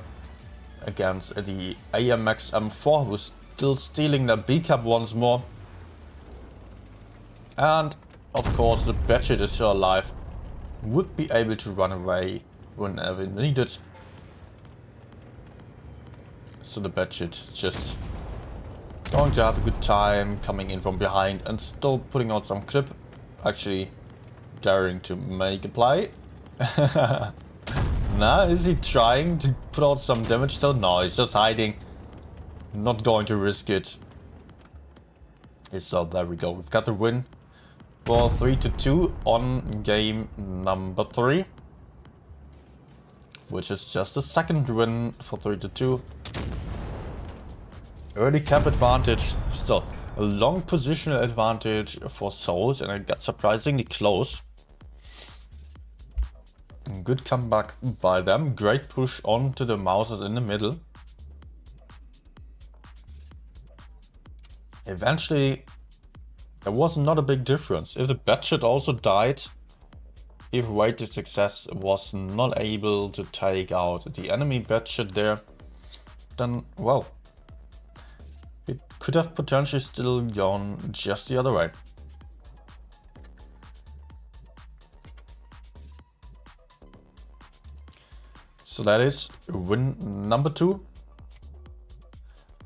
against the AMX M4, who's still stealing the B-cap once more. And of course the Batchet is still alive. Would be able to run away whenever needed. So the Batchet is just going to have a good time coming in from behind and still putting out some clip. Actually daring to make a play. Nah, is he trying to put out some damage still? No, he's just hiding. Not going to risk it. So there we go. We've got the win for 3-2 on game number 3. Which is just the second win for 3-2. Early cap advantage. Still a long positional advantage for Souls, and it got surprisingly close. Good comeback by them. Great push onto the Mouses in the middle. Eventually, there was not a big difference. If the Batchet also died, if Way to Success was not able to take out the enemy Batchet there, then, well, it could have potentially still gone just the other way. So that is win number 2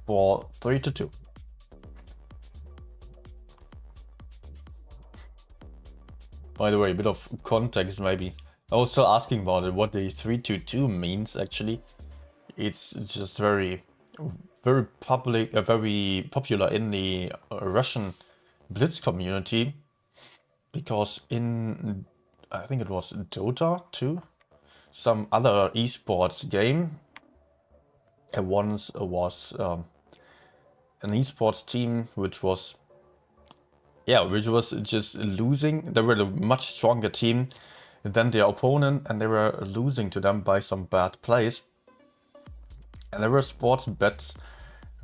for 3-2. By the way, a bit of context maybe. I was still asking about it, what the 3-2 means actually. It's just very public, very popular in the Russian Blitz community, because in, I think it was Dota 2, some other esports game, once was an esports team which was just losing. They were a much stronger team than their opponent, and they were losing to them by some bad plays. And there were sports bets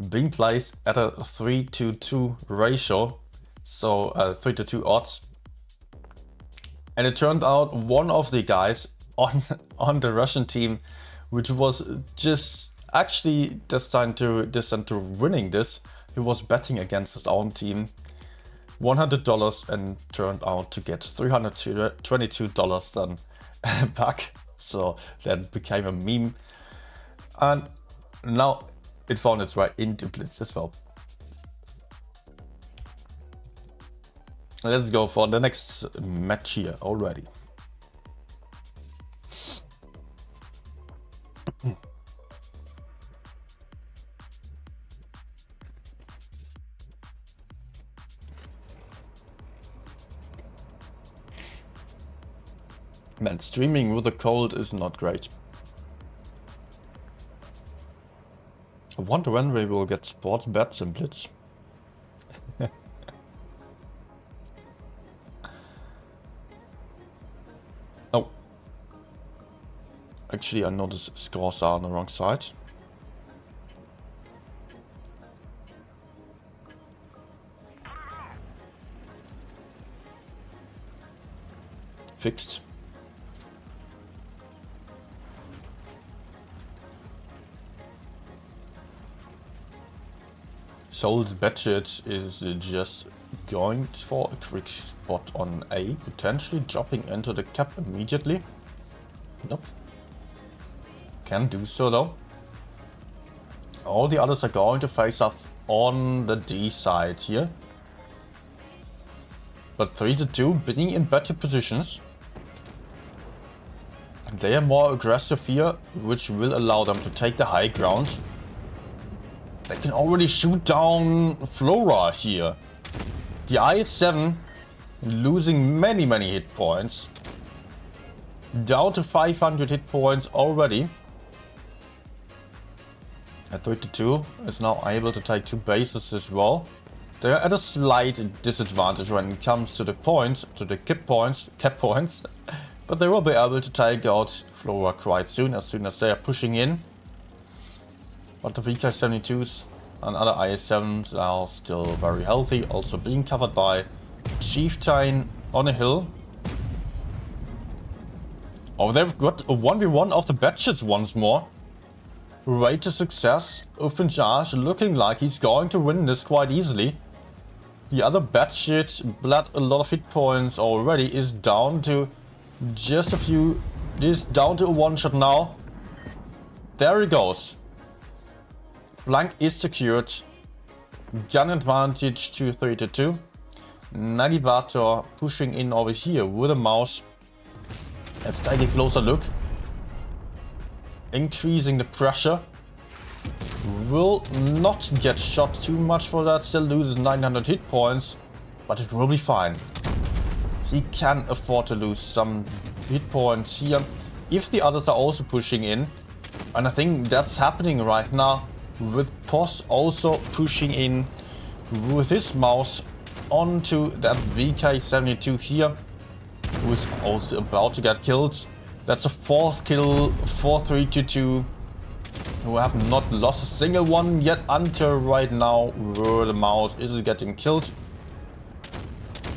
being placed at a 3-2 ratio, so 3-2 odds. And it turned out one of the guys on the Russian team, which was just actually destined to winning this, he was betting against his own team $100 and turned out to get $322 then back. So that became a meme, and now it found its way into Blitz as well. Let's go for the next match here already. Man, streaming with a cold is not great. I wonder when we will get sports bets in Blitz. Oh. Actually, I know the scores are on the wrong side. Fixed. Soul's budget is just going for a quick spot on A, potentially dropping into the cap immediately. Nope. Can do so though. All the others are going to face off on the D side here. But 3-2 being in better positions. They are more aggressive here, which will allow them to take the high ground. They can already shoot down Flora here. The IS-7 losing many hit points. Down to 500 hit points already. At 32 is now able to take 2 bases as well. They're at a slight disadvantage when it comes to the points, to the cap points, but they will be able to take out Flora quite soon as they are pushing in. But the VK-72s and other IS-7s are still very healthy, also being covered by Chieftain on a hill. Oh, they've got a 1v1 of the batshits once more. Rate to success. Ufinjaj looking like he's going to win this quite easily. The other batshit, bled a lot of hit points already, is down to just a few. Is down to a one shot now. There he goes. Flank is secured. Gun advantage to 3-2. Nagibator pushing in over here with a mouse. Let's take a closer look. Increasing the pressure. Will not get shot too much for that. Still loses 900 hit points. But it will be fine. He can afford to lose some hit points here. If the others are also pushing in. And I think that's happening right now. With PYS also pushing in with his mouse onto that VK-72 here. Who is also about to get killed. That's a 4th kill for 3-2. Who have not lost a single one yet until right now where the mouse is getting killed.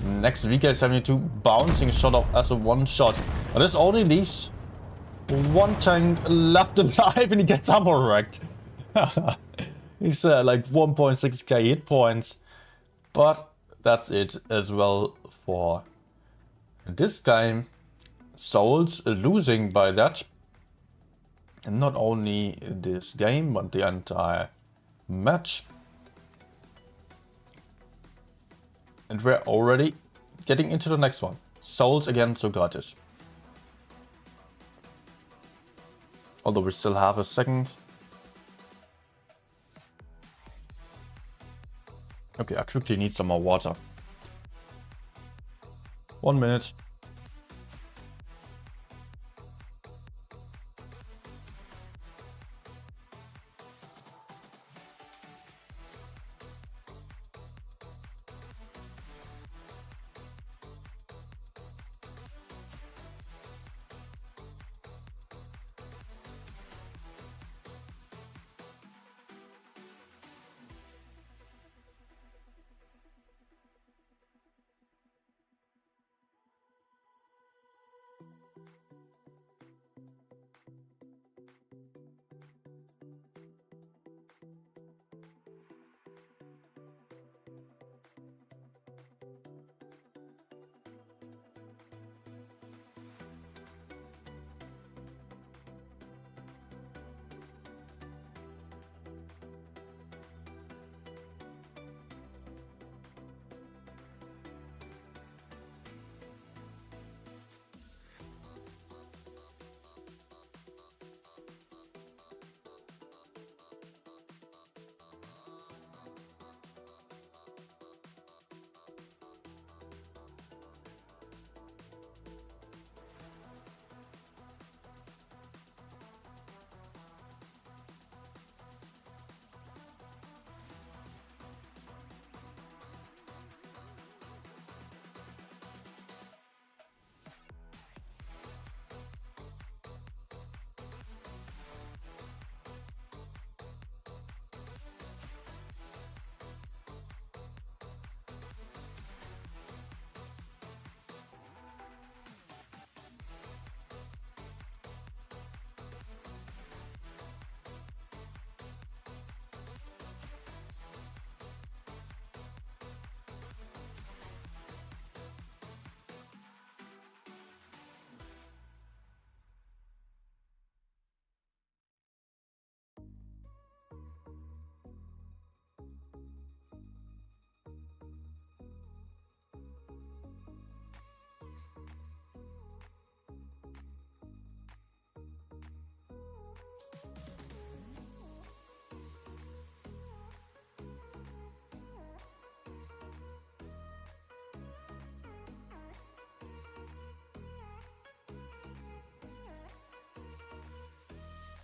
Next VK-72 bouncing shot up as a one shot. But this only leaves one tank left alive and he gets armor wrecked. He's like 1.6k hit points. But that's it as well for this game. Souls losing by that. And not only this game, but the entire match. And we're already getting into the next one. Souls against Sogatis. Although we still have a second. Okay, I quickly need some more water. 1 minute.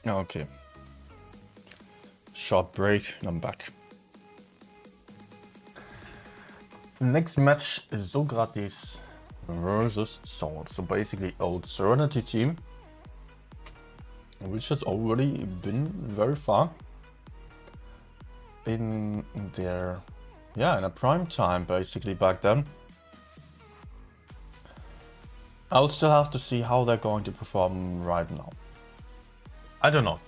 Okay. Short break and I'm back. Next match is Socrates versus Salt. So basically old Serenity team, which has already been very far in their, in a prime time basically back then. I'll still have to see how they're going to perform right now. I don't know.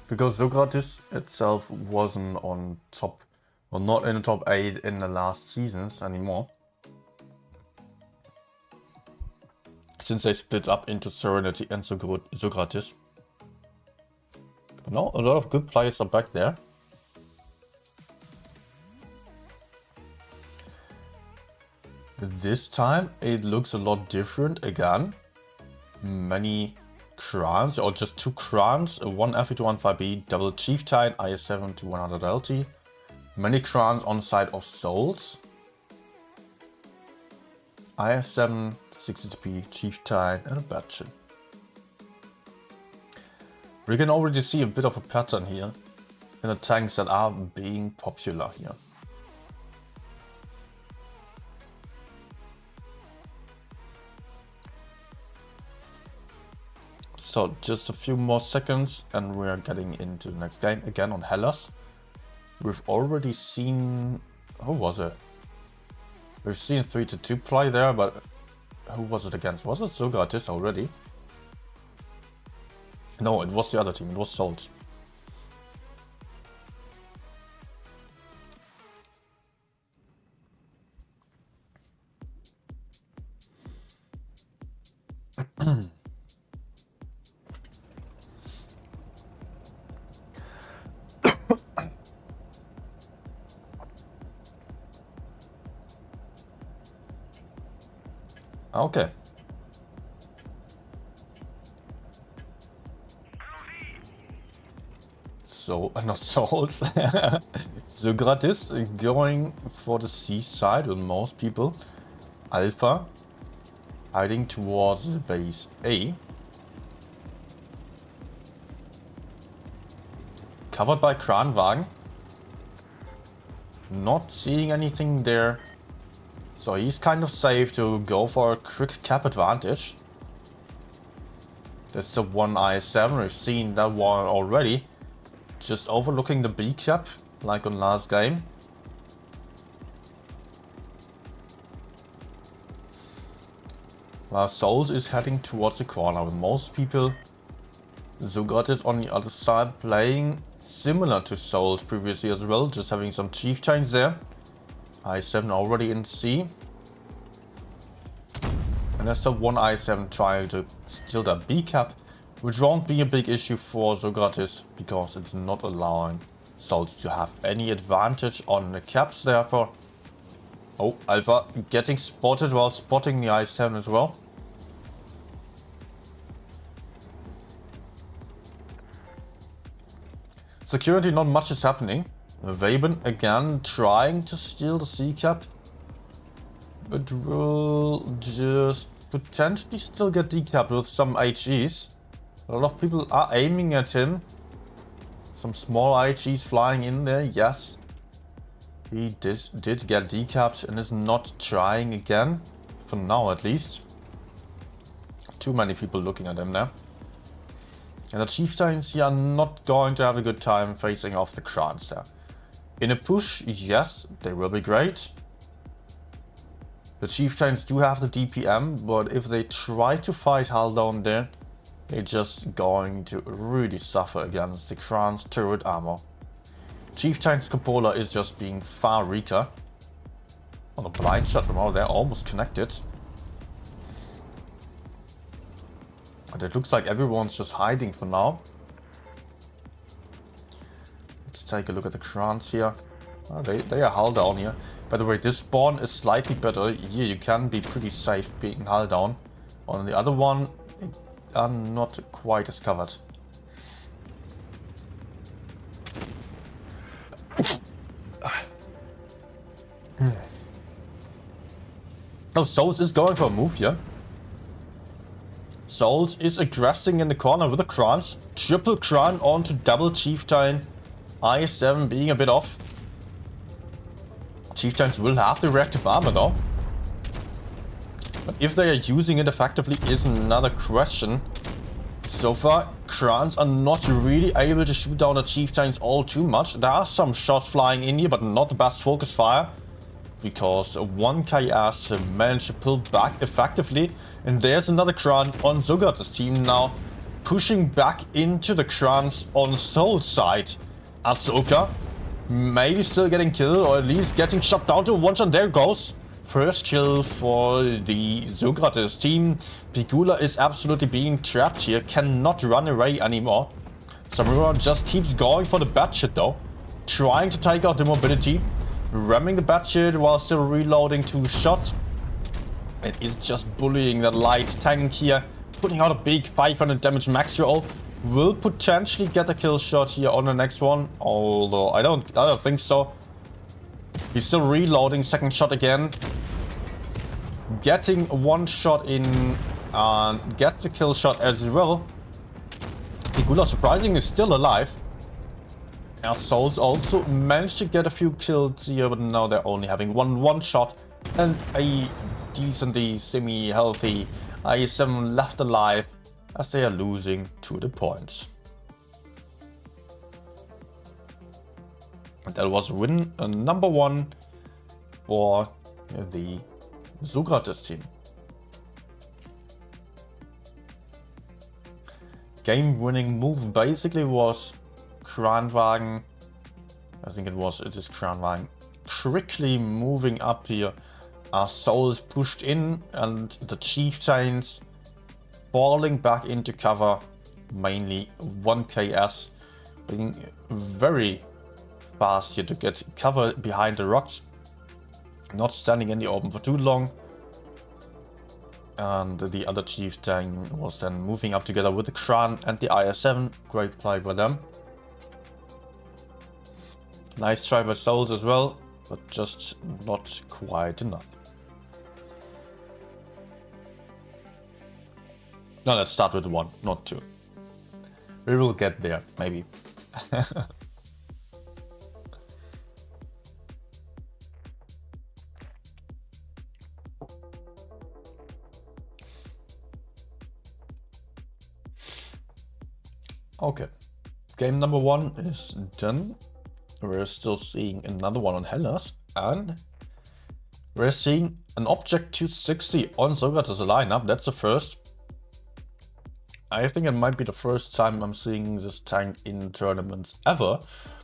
Because Socrates itself wasn't on top, or not in the top 8 in the last seasons anymore. Since they split up into Serenity and Socrates. But now a lot of good players are back there. This time it looks a lot different again. Many crowns, or just 2 crowns, one FE to 1 5B, double Chieftain, IS7 to 100 LT. Many crowns on side of Souls. IS7, 60p, Chieftain and a Batchin. We can already see a bit of a pattern here in the tanks that are being popular here. So just a few more seconds and we're getting into the next game again on Hellas. We've already seen, who was it? We've seen 3-2 play there, but who was it against? Was it Socrates already? No, it was the other team, it was Souls. Okay. So, not Souls. Socrates going for the C side with most people. Alpha hiding towards the base A. Covered by Kranwagen. Not seeing anything there. So he's kind of safe to go for a quick cap advantage. There's the one IS7, we've seen that one already. Just overlooking the B cap, like on last game. While Souls is heading towards the corner with most people. Socrates on the other side playing similar to Souls previously as well, just having some chieftains there. I7 already in C. And there's the one I7 trying to steal that B cap, which won't be a big issue for Socrates because it's not allowing Souls to have any advantage on the caps therefore. Oh, Alpha getting spotted while spotting the I7 as well. Security, not much is happening. Waben again trying to steal the C cap, but will just potentially still get decapped with some HEs. A lot of people are aiming at him. Some small HEs flying in there, yes. He did get decapped and is not trying again, for now at least. Too many people looking at him now. And the chieftains here are not going to have a good time facing off the crowns there. In a push, yes, they will be great. The chieftains do have the DPM, but if they try to fight Hull down there, they're just going to really suffer against the crown's turret armor. Chieftain's cupola is just being far weaker. On a blind shot from over there, almost connected. But it looks like everyone's just hiding for now. Let's take a look at the crowns here. Oh, they are hull down here. By the way, this spawn is slightly better. Here you can be pretty safe being hull down. On the other one, are not quite as covered. Oh, Souls is going for a move here. Souls is aggressing in the corner with the crowns. Triple crown onto double chieftain. I7 being a bit off. Chieftains will have the reactive armor though. But if they are using it effectively is another question. So far, crowns are not really able to shoot down the chieftains all too much. There are some shots flying in here, but not the best focus fire. Because one KS managed to pull back effectively. And there's another crown on Zugar's team now. Pushing back into the crowns on Soul's side. Ahsoka maybe still getting killed, or at least getting shot down to one shot. There goes. First kill for the Zugar's team. Pigula is absolutely being trapped here. Cannot run away anymore. Samura just keeps going for the batshit though. Trying to take out the mobility. Ramming the batshit while still reloading 2 shots. It is just bullying that light tank here. Putting out a big 500 damage max roll. Will potentially get a kill shot here on the next one. Although I don't think so. He's still reloading. Second shot again. Getting 1 shot in and gets the kill shot as well. Pigula surprisingly is still alive. Our Souls also managed to get a few kills here, but now they're only having one shot and a decently semi-healthy I7 left alive as they are losing to the points. And that was win number 1 for the Zugar's team. Game-winning move basically was Kranwagen. I think it is Kranwagen quickly moving up here. Our Souls pushed in and the chieftains falling back into cover. Mainly 1 KS being very fast here to get cover behind the rocks. Not standing in the open for too long. And the other chieftain was then moving up together with the Kran and the IS-7. Great play by them. Nice try by Souls as well, but just not quite enough. No, let's start with 1, not 2. We will get there, maybe. Okay, game number 1 is done. We're still seeing another one on Hellas, and we're seeing an Object 260 on Zugar's lineup. That's the first. I think it might be the first time I'm seeing this tank in tournaments ever,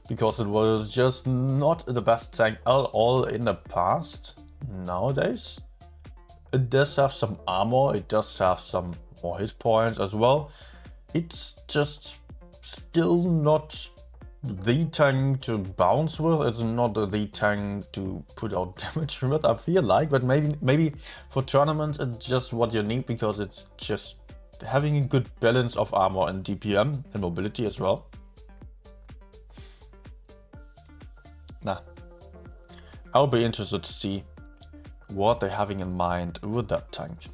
because it was just not the best tank at all in the past. Nowadays, it does have some armor, it does have some more hit points as well. It's just still not the tank to bounce with. It's not the tank to put out damage with, I feel like, but maybe for tournaments it's just what you need, because it's just having a good balance of armor and DPM and mobility as well. Nah, I'll be interested to see what they're having in mind with that tank.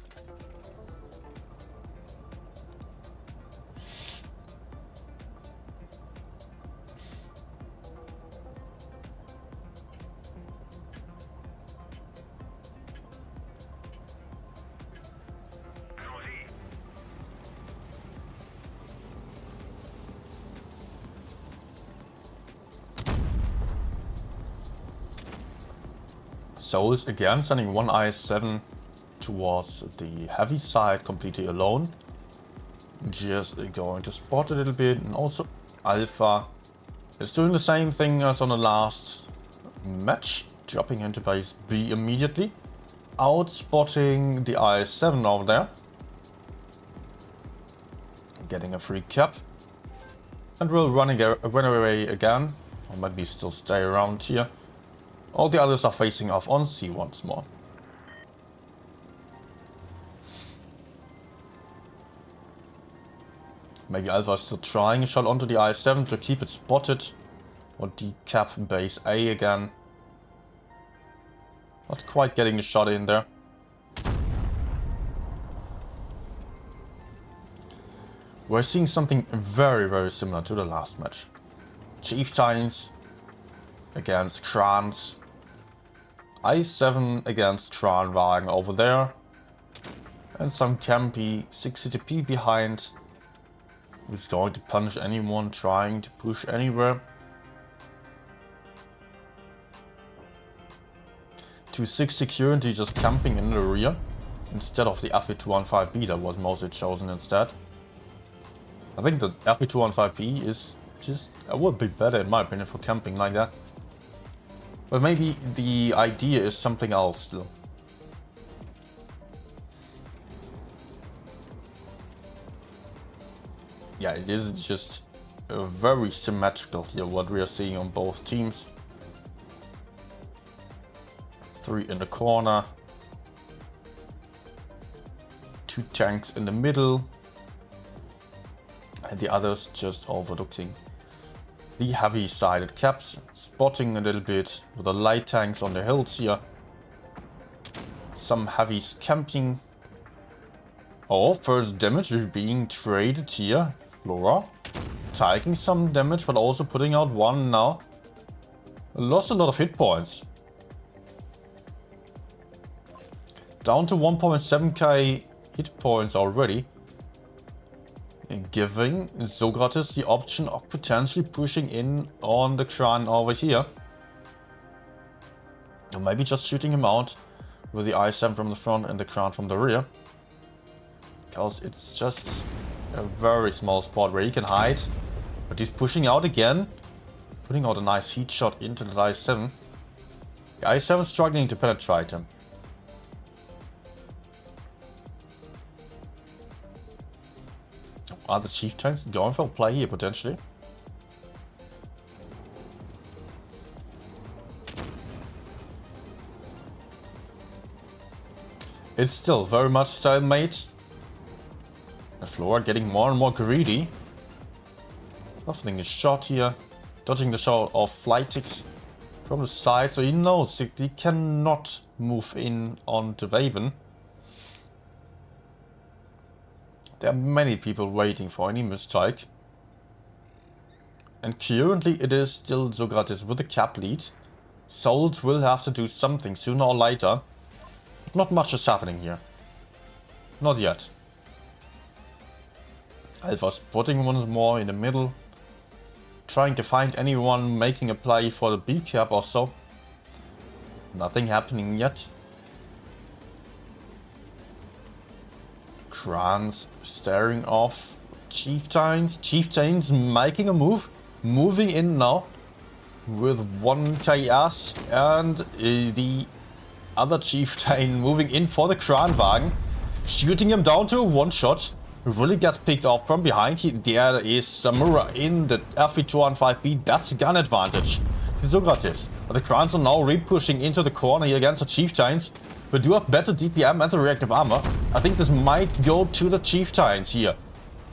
Souls again sending 1 IS-7 towards the heavy side completely alone. Just going to spot a little bit, and also Alpha is doing the same thing as on the last match, dropping into base B immediately, out spotting the IS-7 over there, getting a free cap, and will run away again, or maybe still stay around here. All the others are facing off on C once more. Maybe Alpha is still trying a shot onto the I-7 to keep it spotted. Or decap base A again. Not quite getting the shot in there. We're seeing something very, very similar to the last match. Chieftains against Krans. I7 against Kranwagen over there. And some campy 6CTP behind. Who's going to punish anyone trying to push anywhere. 2-6 security just camping in the rear. Instead of the FE215B that was mostly chosen instead. I think the FE215B is just a little bit better in my opinion for camping like that. But maybe the idea is something else still. Yeah, it is just very symmetrical here what we are seeing on both teams. 3 in the corner. 2 tanks in the middle. And the others just overlooking the heavy-sided caps. Spotting a little bit with the light tanks on the hills here. Some heavies camping. Oh, first damage is being traded here. Flora taking some damage, but also putting out one now. Lost a lot of hit points. Down to 1.7k hit points already. And giving Socrates the option of potentially pushing in on the Kran over here. Or maybe just shooting him out with the I7 from the front and the Kran from the rear. Because it's just a very small spot where he can hide. But he's pushing out again. Putting out a nice heat shot into the I7. The I7 is struggling to penetrate him. Are the Chieftains going for a play here potentially? It's still very much stalemate. And Flora getting more and more greedy. Nothing is shot here. Dodging the shot of flight ticks from the side, so he knows that he cannot move in onto Waven. There are many people waiting for any mistake. And currently it is still Socrates with the cap lead. Souls will have to do something sooner or later. But not much is happening here. Not yet. Alpha spotting once more in the middle. Trying to find anyone making a play for the B cap or so. Nothing happening yet. Krans staring off Chieftains. Chieftains making a move. Moving in now. With 1 KS and the other Chieftain moving in for the Kranwagen. Shooting him down to a one-shot. Really gets picked off from behind. There is Samura in the FE215B. That's gun advantage to Socrates. But the Krans are now re-pushing into the corner here against the Chieftains. We do have better DPM and the reactive armor. I think this might go to the Chieftains here.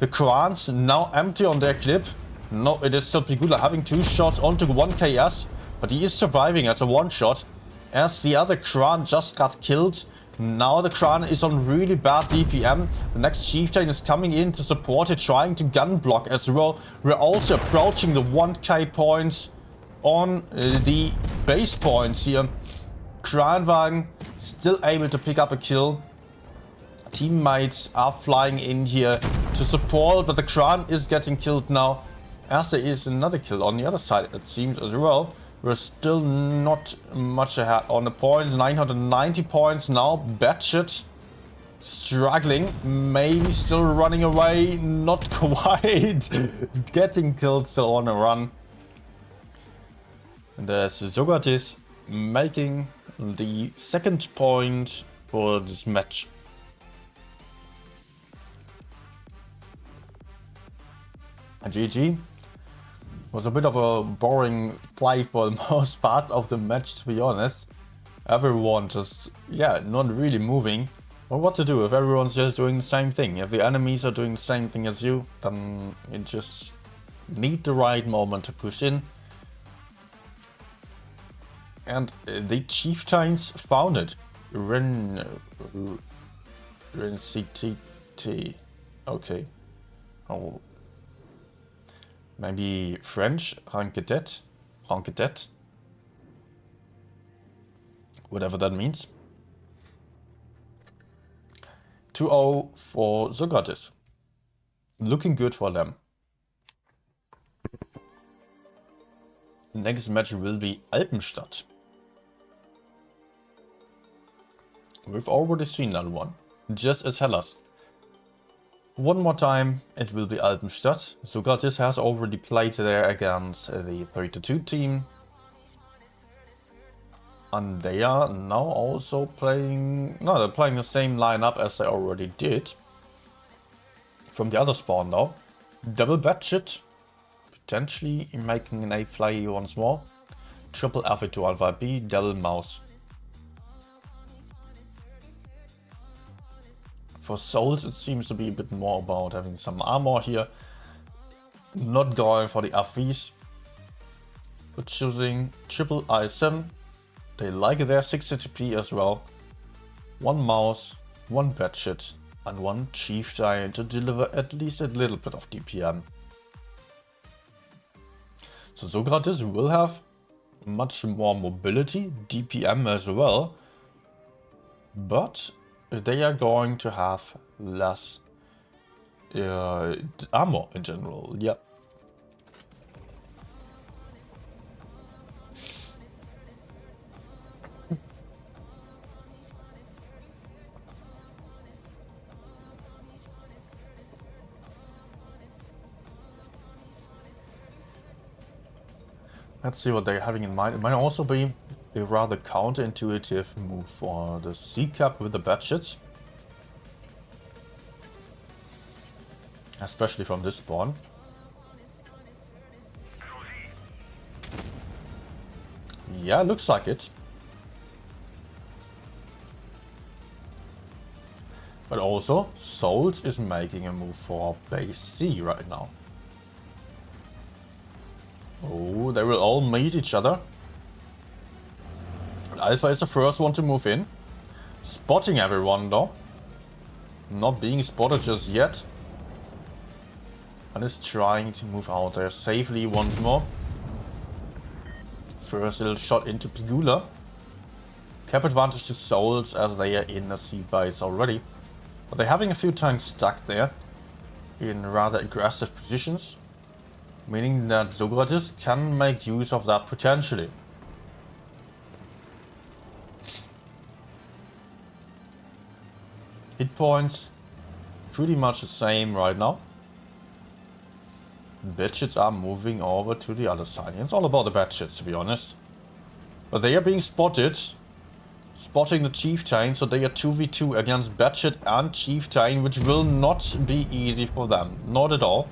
The Krans now empty on their clip. No, it is still Pigula having 2 shots onto 1 KS. But he is surviving as a one-shot. As the other Kran just got killed. Now the Kran is on really bad DPM. The next Chieftain is coming in to support it, trying to gun block as well. We're also approaching the 1k points on the base points here. Kranwagen still able to pick up a kill. Teammates are flying in here to support, but the Kran is getting killed now. As there is another kill on the other side, it seems as well. We're still not much ahead on the points. 990 points now. Batchet struggling. Maybe still running away. Not quite. Getting killed still on a run. And there's Socrates making the second point for this match. GG. Was a bit of a boring play for the most part of the match, to be honest. Everyone just, not really moving. Well, what to do if everyone's just doing the same thing? If the enemies are doing the same thing as you, then you just need the right moment to push in. And the Chieftains found it. Ren CTT. Okay. Oh. Maybe French, Rankedet. Rankedet. Whatever that means. 2-0 for Socrates. Looking good for them. Next match will be Alpenstadt. We've already seen that one. Just as Hellas. One more time, it will be Alpenstadt. Socrates has already played there against the 32 team. And they are now also playing... No, they're playing the same lineup as they already did. From the other spawn though. Double Batshit. Potentially making an A play once more. Triple F2 Alpha B, double Mouse. For Souls it seems to be a bit more about having some armor here. Not going for the FVs. But choosing triple I7. They like their 60 TP as well. One Mouse, one Batshit and one Chieftain to deliver at least a little bit of DPM. So Socrates will have much more mobility, DPM as well, but they are going to have less armor in general, yeah. Let's see what they're having in mind. It might also be a rather counterintuitive move for the C-Cap with the Batshits. Especially from this spawn. Yeah, looks like it. But also, Souls is making a move for base C right now. Oh, they will all meet each other. Alpha is the first one to move in. Spotting everyone though. Not being spotted just yet. And is trying to move out there safely once more. First little shot into Pigula. Cap advantage to Souls as they are in the C base already. But they're having a few tanks stuck there. In rather aggressive positions. Meaning that Socrates can make use of that potentially. Hit points pretty much the same right now. Batshits are moving over to the other side. It's all about the Batshits to be honest. But they are being spotted. Spotting the Chieftain, so they are 2v2 against Batshit and Chieftain, which will not be easy for them. Not at all.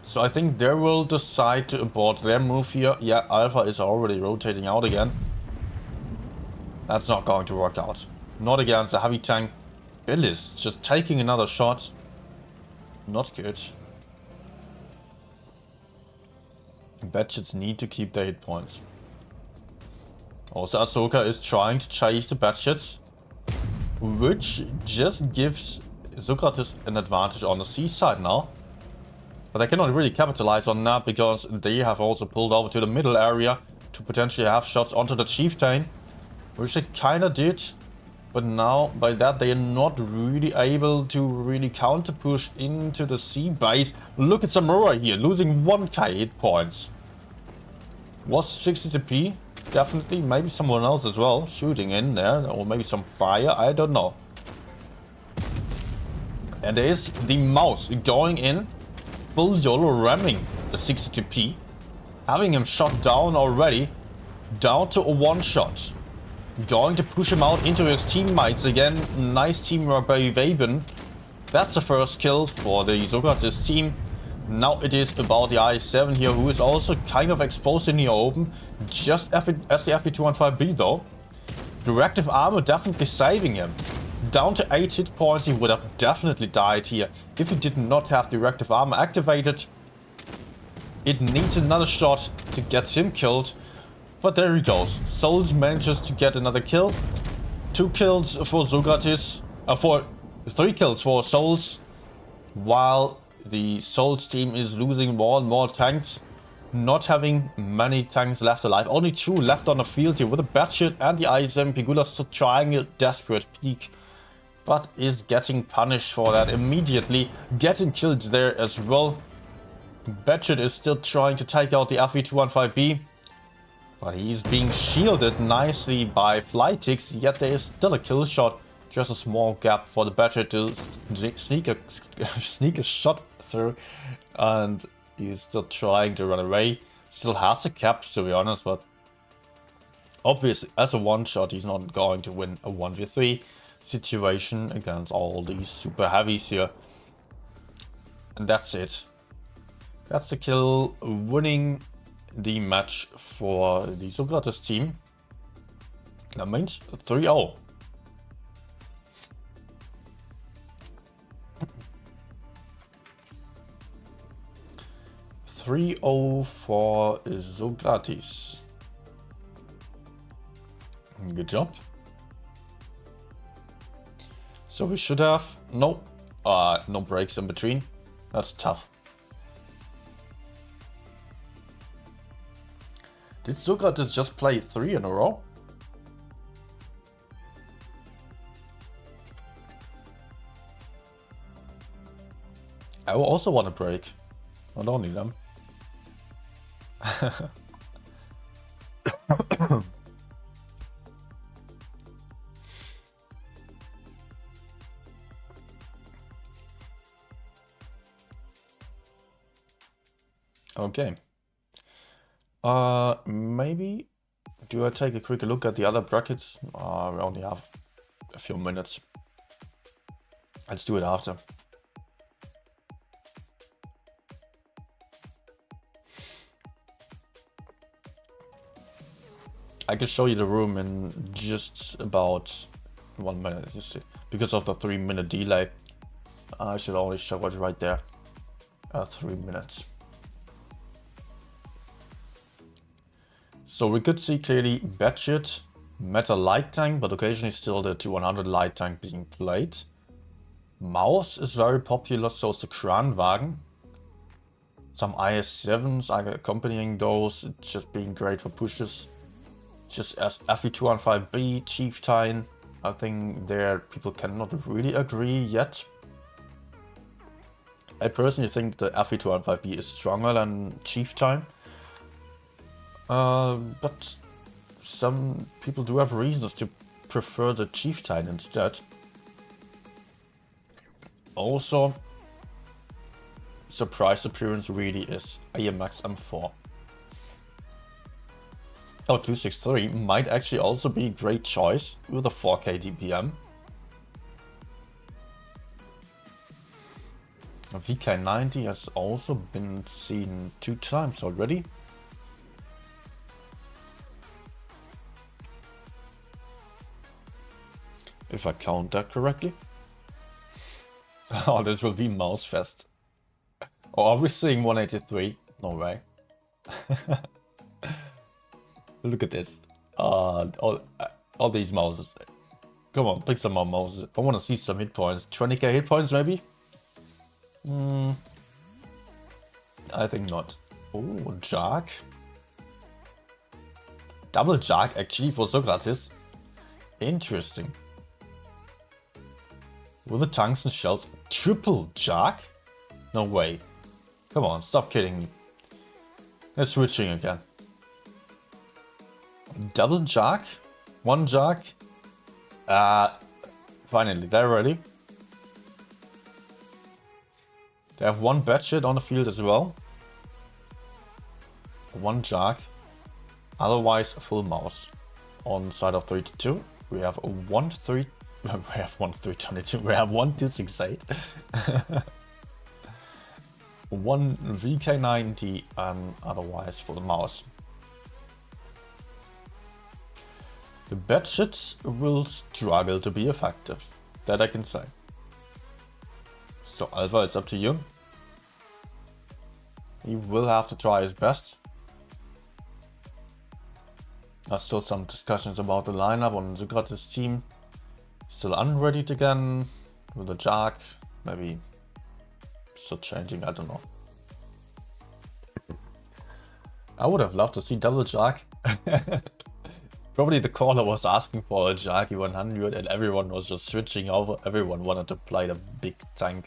So I think they will decide to abort their move here. Yeah, Alpha is already rotating out again. That's not going to work out. Not against a heavy tank. Billis just taking another shot. Not good. Batshits need to keep their hit points. Also, Ahsoka is trying to chase the Batshits, which just gives Socrates an advantage on the C side now. But they cannot really capitalize on that because they have also pulled over to the middle area to potentially have shots onto the Chieftain, which they kinda did. But now, by that, they are not really able to really counter push into the C base. Look at Samura here, losing 1k hit points. Was 60 TP? Definitely, maybe someone else as well shooting in there, or maybe some fire, I don't know. And there is the Mouse going in, full YOLO ramming the 60 TP, having him shot down already, down to a one shot. Going to push him out into his teammates again. Nice teamwork by Vaben. That's the first kill for the Socrates team. Now it is about the I7 here, who is also kind of exposed in the open. Just as the FP215B though. Directive armor definitely saving him. Down to 8 hit points, he would have definitely died here if he did not have directive armor activated. It needs another shot to get him killed. But there he goes. Souls manages to get another kill. 2 kills for Socrates. For 3 kills for Souls, while the Souls team is losing more and more tanks, not having many tanks left alive. Only 2 left on the field here with the Batshit and the ISM. Pigulas trying a desperate peek, but is getting punished for that immediately, getting killed there as well. Batshit is still trying to take out the FV215B, but he's being shielded nicely by Flytix, yet there is still a kill shot. Just a small gap for the Batshit to sneak a shot through, and he's still trying to run away. Still has the caps, to be honest, but obviously as a one-shot he's not going to win a 1v3 situation against all these super heavies here. And that's it. That's the kill, winning the match for the Socrates team. That means 3-0. For Socrates. Good job. So we should have no breaks in between. That's tough. Did Socrates just play 3 in a row? I also want a break. Not only them. Okay. Maybe do I take a quick look at the other brackets? We only have a few minutes. Let's do it after. I can show you the room in just about 1 minute, you see. Because of the 3-minute delay, I should only show it right there. 3 minutes. So we could see clearly Batshit, Meta light tank, but occasionally still the 200 light tank being played. Mouse is very popular, so is the Kranwagen. Some IS-7s are accompanying those, just being great for pushes. Just as FE215B, Chieftain, I think there people cannot really agree yet. I personally think the FE215B is stronger than Chieftain. But some people do have reasons to prefer the Chieftain instead. Also, surprise appearance really is AMX M4. Oh, 263 might actually also be a great choice with a 4k DPM. A VK90 has also been seen 2 times already. If I count that correctly. Oh, this will be Mouse Fest. Oh, are we seeing 183? No way. Look at this. All these mouses. Come on, pick some more mouses. I want to see some hit points. 20k hit points, maybe? I think not. Oh, Jack. Double Jack, actually, for Socrates. Interesting. With the tungsten shells. Triple Jack? No way. Come on, stop kidding me. They're switching again. Double Jack? 1 Jack? Finally, they're ready. They have 1 Batshit on the field as well. 1 Jack. Otherwise, a full mouse. On side of 3-2, we have a 1-3. We have 1-322. We have 1-268. 1 VK90 and otherwise for the mouse. The Batshits will struggle to be effective. That I can say. So Alpha, it's up to you. He will have to try his best. There's still some discussions about the lineup on Socrates' team. Still unready again. with the Jack, maybe still changing, I don't know. I would have loved to see double Jack. Probably the caller was asking for a Jackie 100 and everyone was just switching over. Everyone wanted to play the big tank,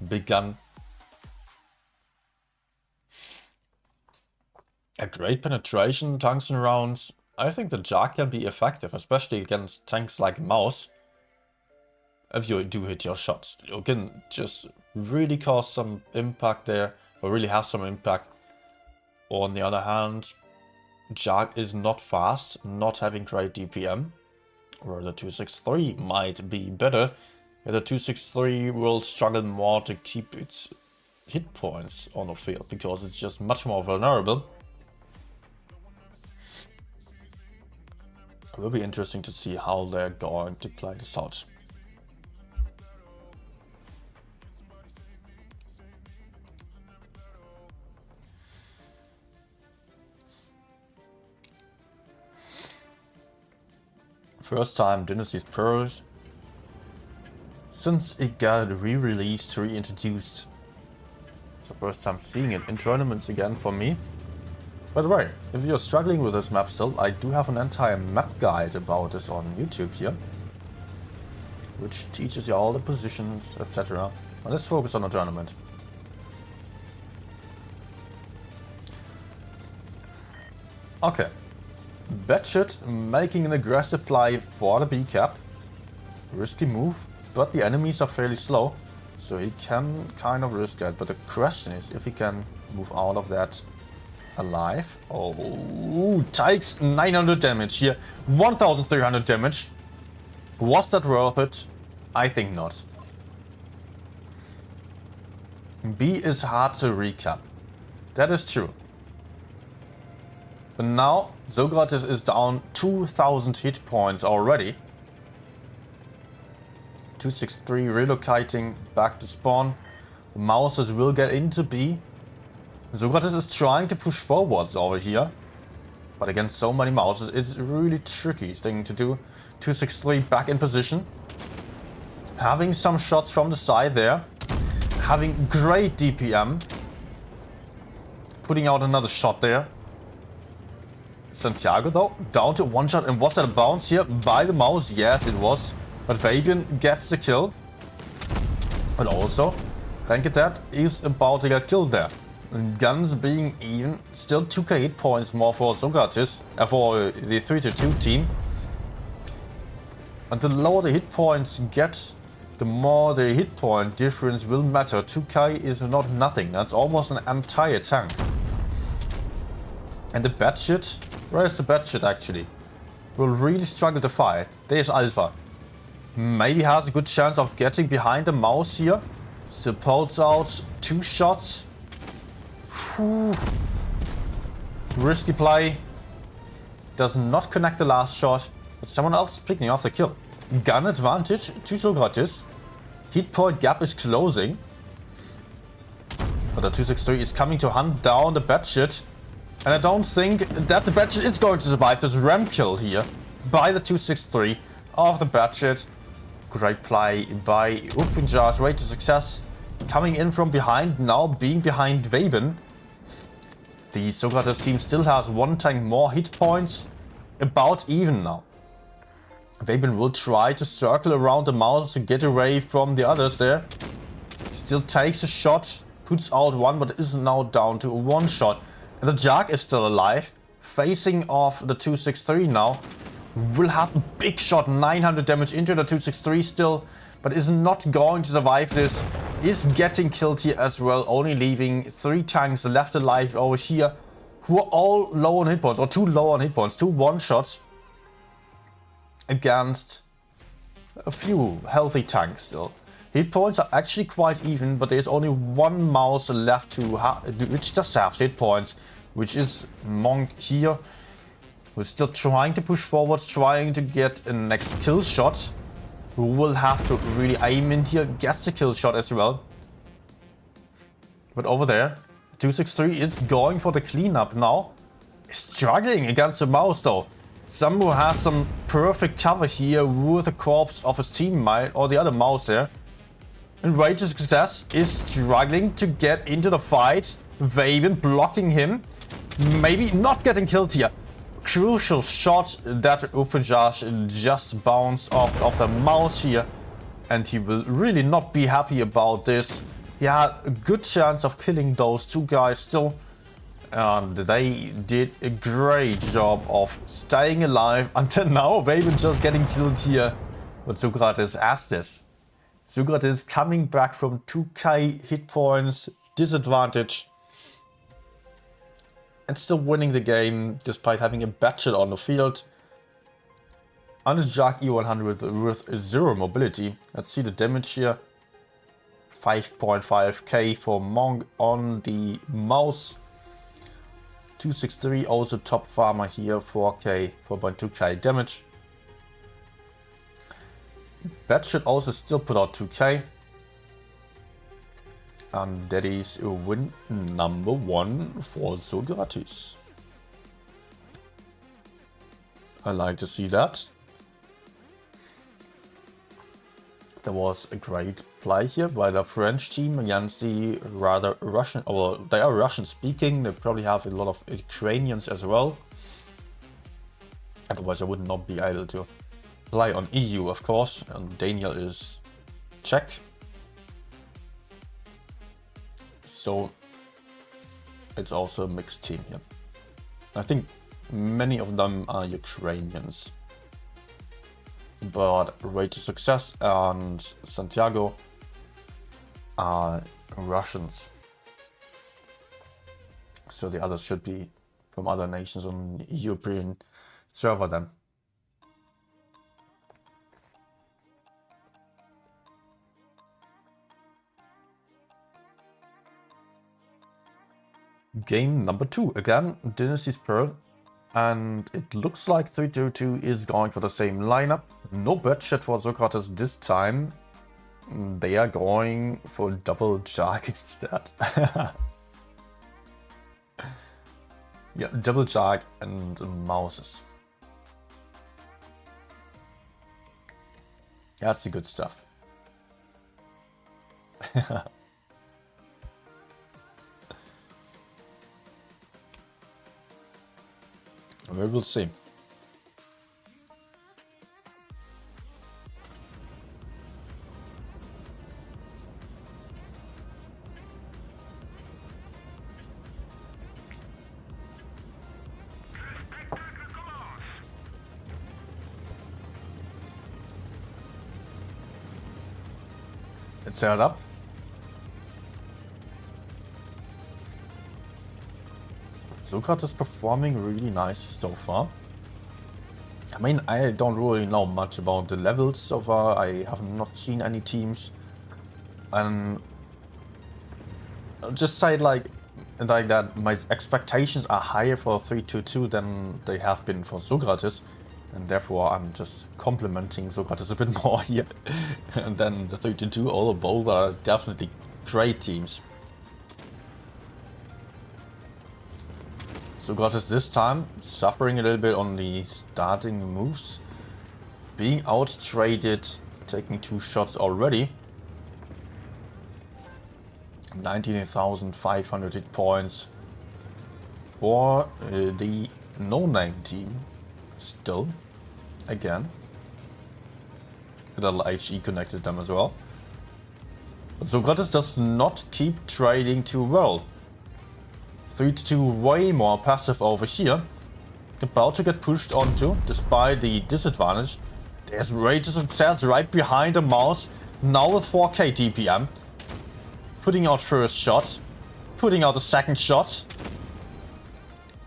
big gun. A great penetration, tungsten rounds. I think the Jack can be effective, especially against tanks like Mouse. If you do hit your shots, you can just really cause some impact there, or really have some impact. On the other hand, Jack is not fast, not having great DPM, where the 263 might be better. The 263 will struggle more to keep its hit points on the field, because it's just much more vulnerable. It will be interesting to see how they're going to play this out. First time Dynasty's Pros since it got re-released, reintroduced. It's the first time seeing it in tournaments again for me. By the way, if you're struggling with this map still, I do have an entire map guide about this on YouTube here, which teaches you all the positions, etc. But let's focus on the tournament. Okay. Batshit making an aggressive play for the B cap. Risky move, but the enemies are fairly slow, so he can kind of risk it. But the question is if he can move out of that alive. Oh, takes 900 damage here, 1300 damage. Was that worth it? I think not. B is hard to recap. That is true. But now Socrates is down 2000 hit points already. 263 relocating back to spawn. The Mouses will get into B. Socrates is trying to push forwards over here. But against so many Mouses, it's a really tricky thing to do. 263 back in position. Having some shots from the side there. Having great DPM. Putting out another shot there. Santiago though, down to one shot, and was that a bounce here by the Mouse? Yes, it was. But Fabian gets the kill. But also, Ranketat is about to get killed there. And guns being even, still 2k hit points more for Socrates, for the 3-2 team. And the lower the hit points get, the more the hit point difference will matter. 2k is not nothing, that's almost an entire tank. And the Batshit, where is the Batshit actually? Will really struggle to fight. There's Alpha. Maybe has a good chance of getting behind the Mouse here. Supports out 2 shots. Whew. Risky play. Does not connect the last shot. But someone else picking off the kill. Gun advantage to Socrates. Hit point gap is closing. But the 263 is coming to hunt down the Batshit. And I don't think that the Batshit is going to survive this ram kill here by the 263 of the Batshit. Great play by Upinjar's way to success. Coming in from behind, now being behind Waben. The Socrates team still has 1 tank more hit points. About even now. Waben will try to circle around the Mouse to get away from the others there. Still takes a shot, puts out 1, but is now down to 1 shot. And the Jack is still alive, facing off the 263 now. Will have a big shot, 900 damage into the 263 still, but is not going to survive this. Is getting killed here as well, only leaving 3 tanks left alive over here, who are all low on hit points, or 2 low on hit points, 2 one-shots against a few healthy tanks still. Hit points are actually quite even, but there's only 1 Mouse left to which just have hit points, which is Monk here, who's still trying to push forwards, trying to get a next kill shot. Who will have to really aim in here, gets the kill shot as well. But over there, 263 is going for the cleanup now. Struggling against the Mouse though. Some who has some perfect cover here with the corpse of his teammate or the other Mouse there. And Rage's Success is struggling to get into the fight. Vaven blocking him. Maybe not getting killed here. Crucial shot that Ufajaj just bounced off the mouse here. And he will really not be happy about this. He had a good chance of killing those two guys still. And they did a great job of staying alive until now. Vaven just getting killed here. But Socrates has this. Socrates coming back from 2k hit points, disadvantage. And still winning the game despite having a battle on the field. Underjug E100 with 0 mobility. Let's see the damage here. 5.5k for Monk on the mouse. 263 also top farmer here, 4k, 4.2k damage. That should also still put out 2k. And that is win number 1 for Socrates. I like to see that. There was a great play here by the French team against the rather Russian, or they are Russian speaking, they probably have a lot of Ukrainians as well. Otherwise I would not be able to play on EU, of course, and Daniel is Czech. So it's also a mixed team here. I think many of them are Ukrainians. But Way to Success and Santiago are Russians. So the others should be from other nations on the European server then. Game number 2, again, Dynasty's Pearl. And it looks like 322 is going for the same lineup. No budget for Socrates this time. They are going for double Jark instead. Yeah, double Jark and mouses. That's the good stuff. We will see. It's set up. Socrates performing really nice so far. I mean, I don't really know much about the levels so far. I have not seen any teams. And I'll just say like that my expectations are higher for 322 than they have been for Socrates. And therefore I'm just complimenting Socrates a bit more here. And then the 322, although both are definitely great teams. Socrates this time suffering a little bit on the starting moves. Being out-traded, taking 2 shots already. 19,500 hit points for the no-name team. Still, again. A little HE connected them as well. But Socrates does not keep trading too well. 3-2 way more passive over here. About to get pushed onto, despite the disadvantage. There's Rage of Success right behind the mouse. Now with 4k DPM. Putting out first shot. Putting out the second shot.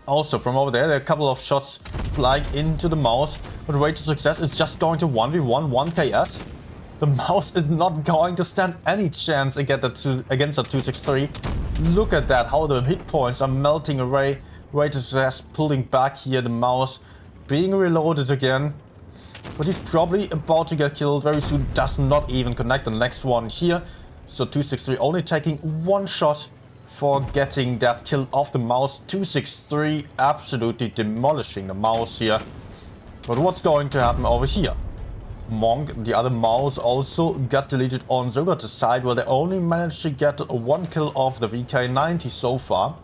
Also from over there are a couple of shots flying into the mouse. But Rage of Success is just going to 1v1 1ks. The mouse is not going to stand any chance against the 263. Look at that, how the hit points are melting away. Rage of Success pulling back here, the mouse being reloaded again. But he's probably about to get killed very soon. Does not even connect the next one here. So 263 only taking 1 shot for getting that kill off the mouse. 263 absolutely demolishing the mouse here. But what's going to happen over here? Monk, the other mouse, also got deleted on Socrates' side, where they only managed to get 1 kill off the VK90 so far.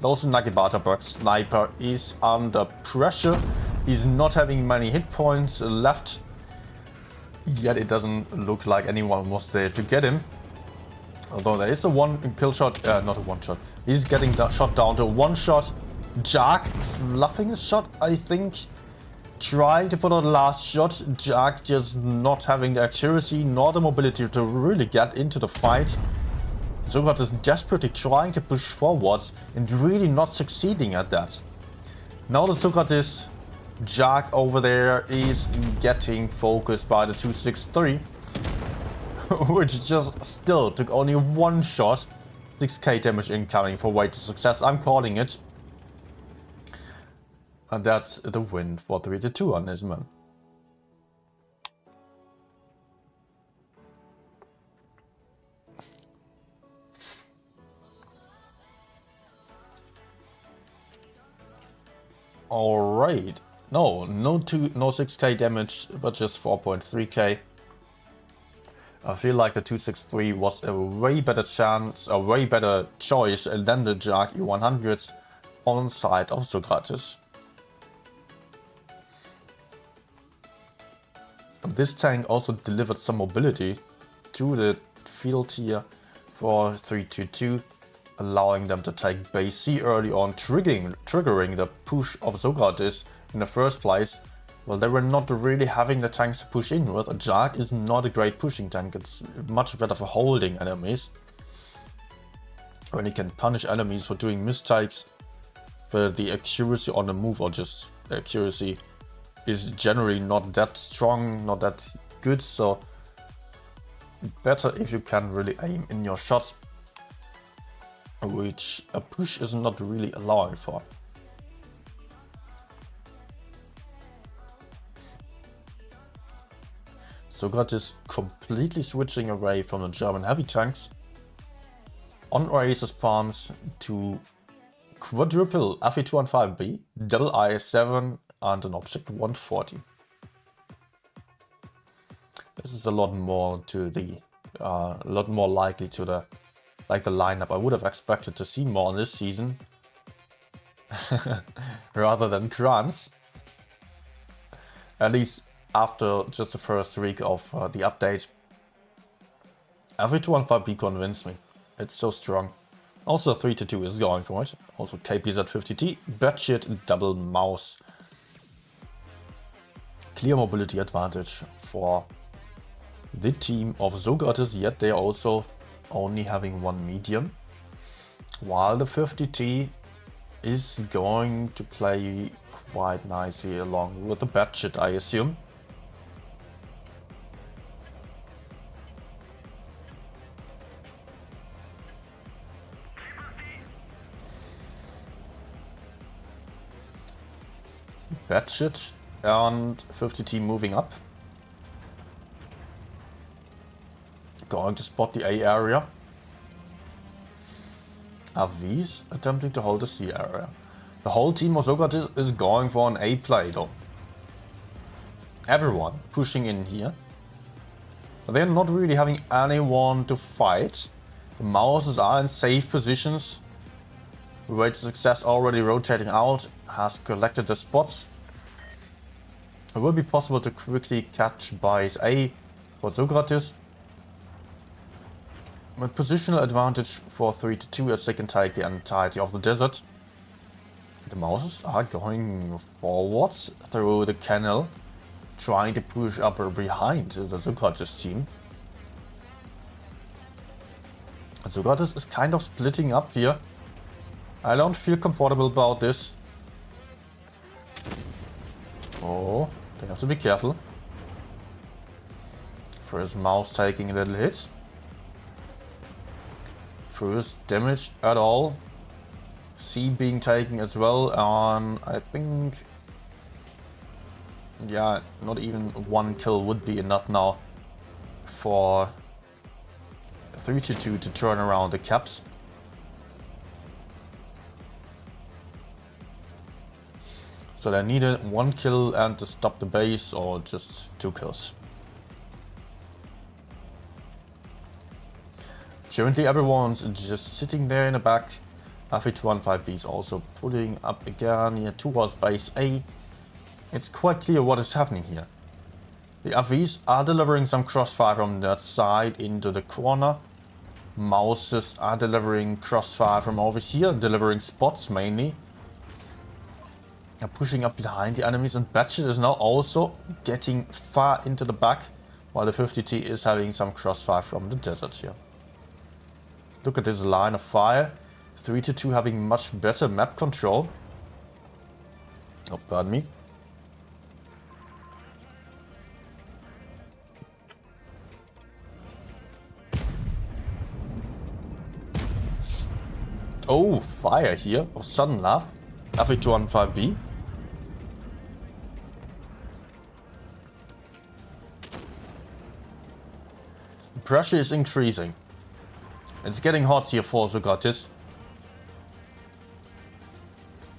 Also, Nagibata Berg Sniper is under pressure. He's not having many hit points left. Yet it doesn't look like anyone was there to get him. Although there is a 1 kill shot, not a 1 shot. He's getting shot down to 1 shot. Jack fluffing his shot, I think. Trying to put out the last shot. Jack just not having the accuracy nor the mobility to really get into the fight. Socrates desperately trying to push forwards and really not succeeding at that. Now the Socrates Jack over there is getting focused by the 263. Which just still took only 1 shot. 6k damage incoming for way to success, I'm calling it. And that's the win for 3-2 on this man. Alright. No 6k damage, but just 4.3k. I feel like the 263 was a way better chance, a way better choice than the Jag E100s on side of Socrates. This tank also delivered some mobility to the field here for 3-2-2, allowing them to take base C early on, triggering the push of Socrates in the first place. Well, they were not really having the tanks to push in with. A Jag is not a great pushing tank, it's much better for holding enemies. When you can punish enemies for doing mistakes, but the accuracy on the move, or just accuracy, is generally not that strong, not that good, so better if you can really aim in your shots, which a push is not really allowing for. Socrates completely switching away from the German heavy tanks on Oasis Palms to quadruple FE215B, double IS-7 and an Object 140. This is a lot more to the, a lot more likely to the lineup I would have expected to see more this season, rather than Kranz. At least after just the first week of the update. FE215B convinced me. It's so strong. Also 3-2 is going for it. Also KPZ50T, batshit double mouse. Clear mobility advantage for the team of Socrates, yet they are also only having 1 medium. While the 50T is going to play quite nicely along with the batshit, I assume. Batshit and 50T moving up. Going to spot the A area. AVs attempting to hold the C area. The whole team of Socrates is going for an A play though. Everyone pushing in here. But they're not really having anyone to fight. The mouses are in safe positions. Way to success already rotating out. Has collected the spots. It will be possible to quickly catch base A for Socrates. With positional advantage for 3-2 as they can take the entirety of the desert. The mouses are going forwards through the canal, trying to push up behind the Socrates team. And Socrates is kind of splitting up here. I don't feel comfortable about this. Oh, they have to be careful. First mouse taking a little hit. First damage at all. C being taken as well, and I think, yeah, not even 1 kill would be enough now for 3-2 to turn around the caps. So they needed 1 kill and to stop the base, or just 2 kills. Currently everyone's just sitting there in the back. FE215B is also putting up again here towards base A. It's quite clear what is happening here. The FVs are delivering some crossfire from that side into the corner. Mouses are delivering crossfire from over here, delivering spots mainly. They're pushing up behind the enemies, and Batchet is now also getting far into the back, while the 50T is having some crossfire from the desert here. Look at this line of fire. 3-2 having much better map control. Oh, pardon me. Oh, fire here of sudden laugh. FE215B. The pressure is increasing. It's getting hot here for Socrates.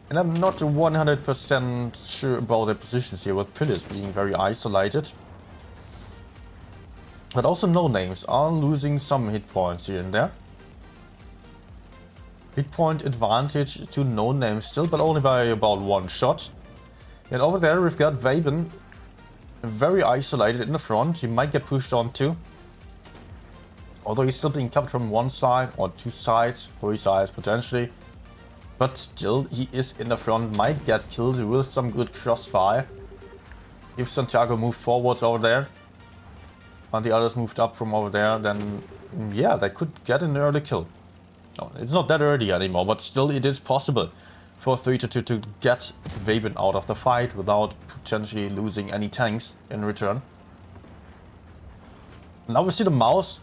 And I'm not 100% sure about their positions here, with pillars being very isolated. But also no names are losing some hit points here and there. Hit point advantage to no names still, but only by about one shot. And over there we've got Vaben, very isolated in the front. He might get pushed on too. Although he's still being covered from one side or two sides, three sides potentially. But still, he is in the front, might get killed with some good crossfire. If Santiago moved forwards over there, and the others moved up from over there, then yeah, they could get an early kill. No, it's not that early anymore, but still it is possible for 3-2 to get Vaben out of the fight without potentially losing any tanks in return. Now we see the mouse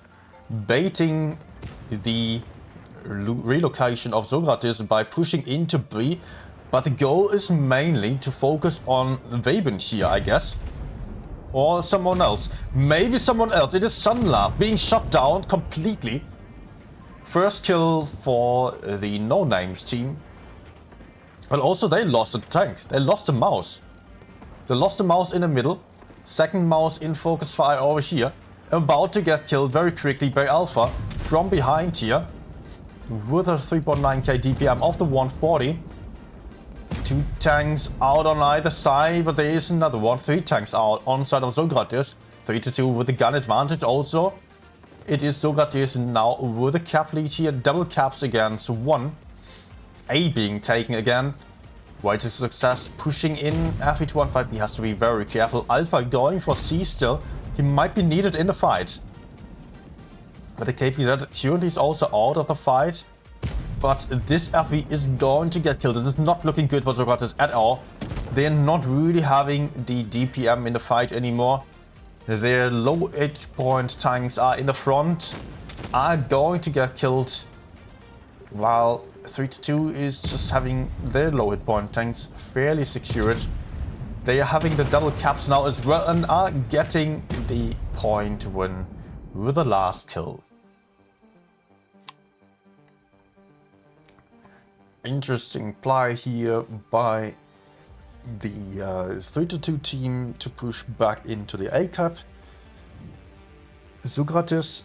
baiting the relocation of Socrates by pushing into B, but the goal is mainly to focus on Vaben here, I guess. Or someone else. Maybe someone else. It is Sunlab being shot down completely. First kill for the No Names team. But also they lost a tank. They lost a mouse. They lost a mouse in the middle. Second mouse in focus fire over here. About to get killed very quickly by Alpha from behind here. With a 3.9k DPM of the 140. Two tanks out on either side, but there is another one. Three tanks out on side of Socrates. 3-2 with the gun advantage also. It is Socrates now with a cap lead here. Double caps against one. A being taken again. Way to success. Pushing in. FE215B has to be very careful. Alpha going for C still. He might be needed in the fight. But the KPZ currently is also out of the fight. But this FE is going to get killed. It is not looking good for Socrates at all. They're not really having the DPM in the fight anymore. Their low edge point tanks are in the front. Are going to get killed. While 3-2 is just having their low hit point tanks fairly secured. They are having the double caps now as well and are getting the point win with the last kill. Interesting play here by the 3-2 team to push back into the A cap. Socrates'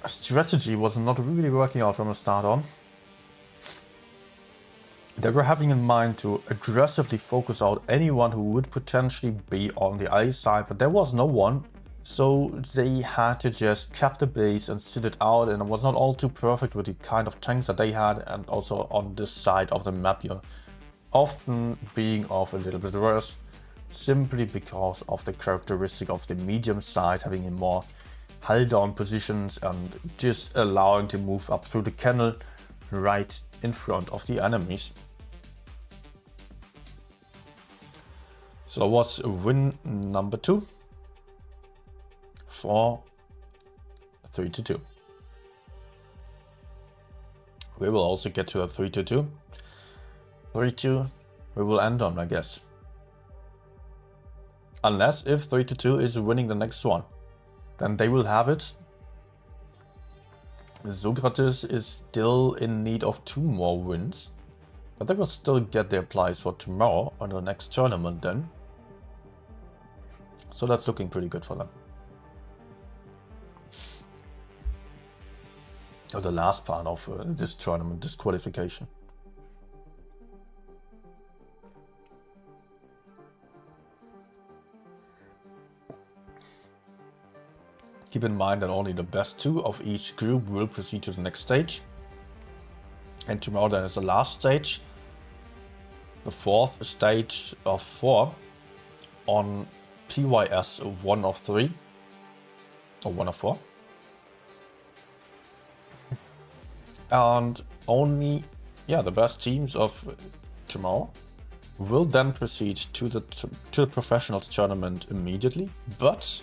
strategy was not really working out from the start on. They were having in mind to aggressively focus out anyone who would potentially be on the A side, but there was no one. So they had to just cap the base and sit it out, and it was not all too perfect with the kind of tanks that they had, and also on this side of the map here, often being off a little bit worse, simply because of the characteristic of the medium side having a more hull down positions and just allowing to move up through the canal right in front of the enemies. So that was win number 2 for 3-2. We will also get to a 3-2. 3-2 we will end on, I guess. Unless if 3-2 is winning the next one, then they will have it. Socrates is still in need of 2 more wins, but they will still get their prize for tomorrow on the next tournament then. So that's looking pretty good for them. the last part of this tournament, this qualification. Keep in mind that only the best 2 of each group will proceed to the next stage. And tomorrow there is the last stage, the 4th stage of 4 on PYS 1 of 3, or 1 of 4. And only, the best teams of tomorrow will then proceed to the professionals tournament immediately, but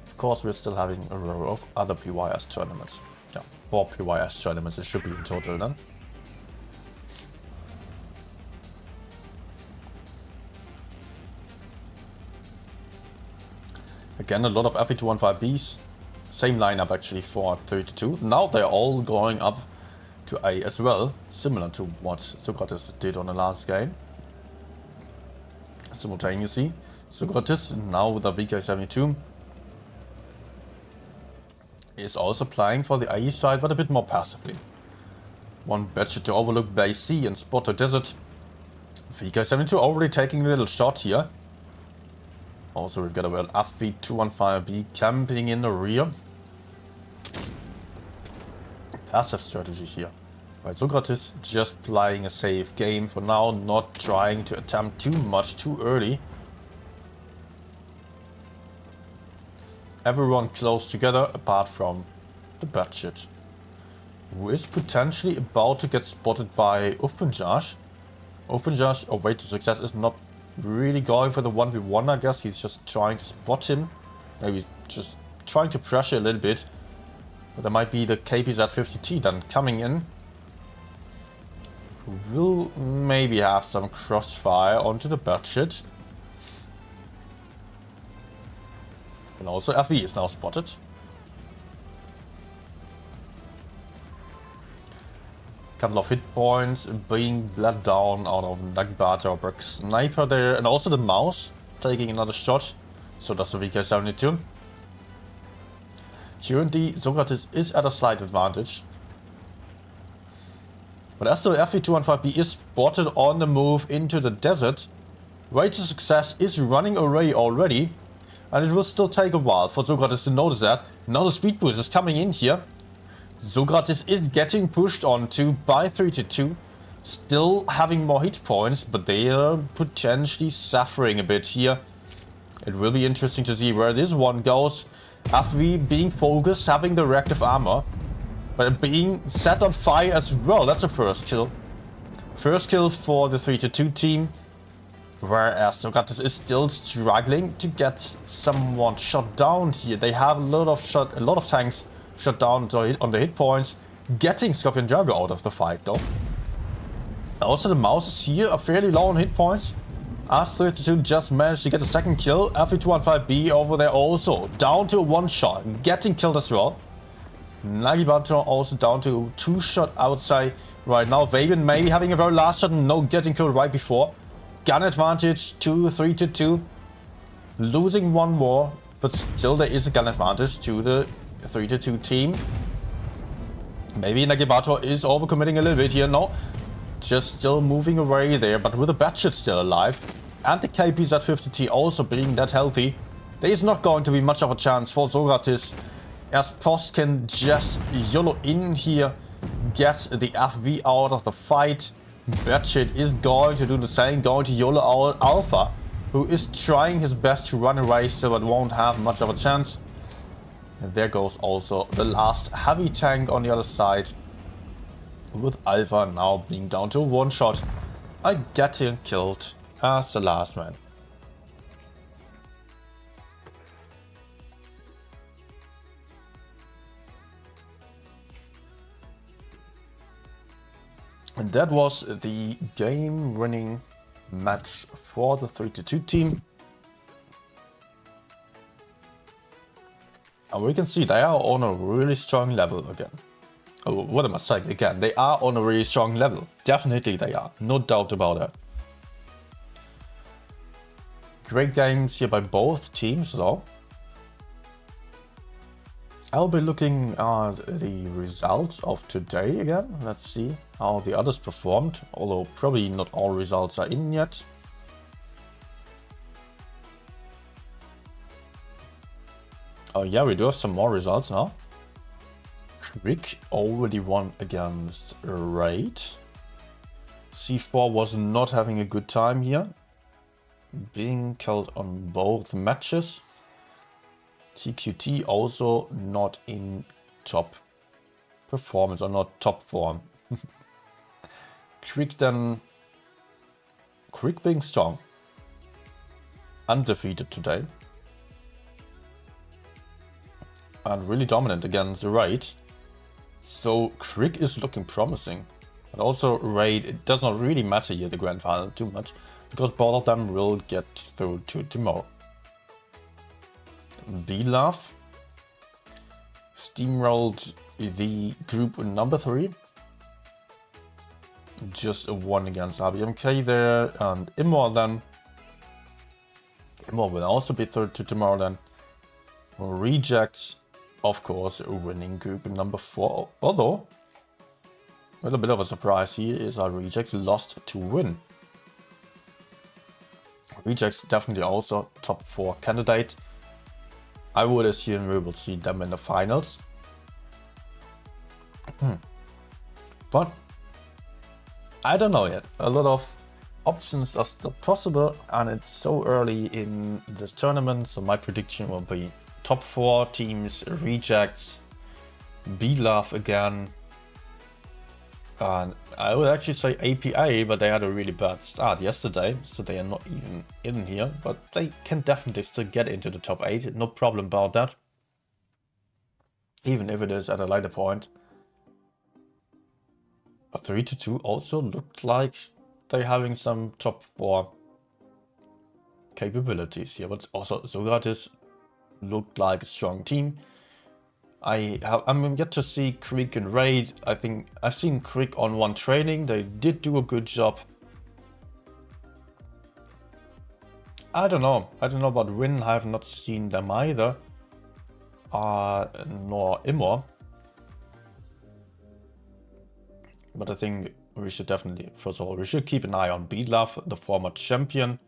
of course we're still having a row of other PYS tournaments. 4 PYS tournaments it should be in total then. Again, a lot of FE215Bs. Same lineup actually for 32. Now they're all going up to A as well, similar to what Socrates did on the last game. Simultaneously, Socrates, now with the VK72, is also playing for the AE side, but a bit more passively. One budget to overlook Bay C and spot the desert. VK72 already taking a little shot here. Also, we've got a well FV215B camping in the rear. Passive strategy here. Right, Socrates just playing a safe game for now, not trying to attempt too much too early. Everyone close together apart from the budget, who is potentially about to get spotted by Ufpenjash. Ufpenjash, away to success, is not really going for the 1v1, I guess. He's just trying to spot him. Maybe just trying to pressure a little bit. But there might be the KPZ50T then coming in, who will maybe have some crossfire onto the budget. And also FV is now spotted. Couple of hit points being bled down out of Nagbata or Brick Sniper there. And also the mouse taking another shot. So does the VK72. Currently, Socrates is at a slight advantage. But as the FV215B is spotted on the move into the desert, Way to Success is running away already. And it will still take a while for Socrates to notice that. Now the speed boost is coming in here. Socrates is getting pushed onto by 3-2. Still having more hit points, but they are potentially suffering a bit here. It will be interesting to see where this one goes. FV being focused, having the reactive armor, but being set on fire as well. That's the first kill. First kill for the 3-2 team. Whereas Socrates is still struggling to get someone shot down here. They have a lot of tanks shot down on the hit points. Getting Scorpion Jugger out of the fight though. Also the mouses here are fairly low on hit points. As 32 just managed to get a second kill. FV215B over there also down to one shot. Getting killed as well. Nagibato also down to 2 shot outside right now. Vabian maybe having a very last shot and no getting killed right before. Gun advantage to 3-2. Losing one more, but still there is a gun advantage to the 3-2 team. Maybe Nagibato is overcommitting a little bit here. No, just still moving away there, but with the Batshit still alive. And the KPZ50T also being that healthy. There is not going to be much of a chance for Socrates, as Post can just YOLO in here, get the FV out of the fight. Batshit is going to do the same, going to YOLO out Alpha, who is trying his best to run away still, but won't have much of a chance. And there goes also the last heavy tank on the other side, with Alpha now being down to one shot and getting killed as the last man. And that was the game-winning match for the 3-2 team. And we can see they are on a really strong level again. Oh, what am I saying? Again, they are on a really strong level. Definitely they are. No doubt about that. Great games here by both teams though. I'll be looking at the results of today again. Let's see how the others performed, although probably not all results are in yet. Oh yeah, we do have some more results now. Quick already won against Raid. C4 was not having a good time here, being killed on both matches. TQT also not in top performance, or not top form. Quick being strong. Undefeated today. And really dominant against Raid. So Quick is looking promising. But also Raid, it does not really matter here, the grand final, too much. Because both of them will get through to tomorrow. B-Love steamrolled the group number 3. Just a 1 against RBMK there, and Immor then. Immor will also be third to tomorrow then. Rejects, of course, winning group number 4. Although, a little bit of a surprise here is our Rejects lost to win. Rejects definitely also top 4 candidate. I would assume we will see them in the finals. But I don't know yet. A lot of options are still possible, and it's so early in this tournament, so my prediction will be top 4 teams, Rejects, B-Love again, and I would actually say APA, but they had a really bad start yesterday, so they are not even in here, but they can definitely still get into the top 8, no problem about that, even if it is at a later point. A 3-2 also looked like they're having some top 4 capabilities here, but also Zogratis looked like a strong team. I'm yet to see Creek and Raid. I think I've seen Creek on one training. They did do a good job. I don't know about Win. I have not seen them either. Nor Immor. But I think we should definitely, first of all, we should keep an eye on B-Love, the former champion,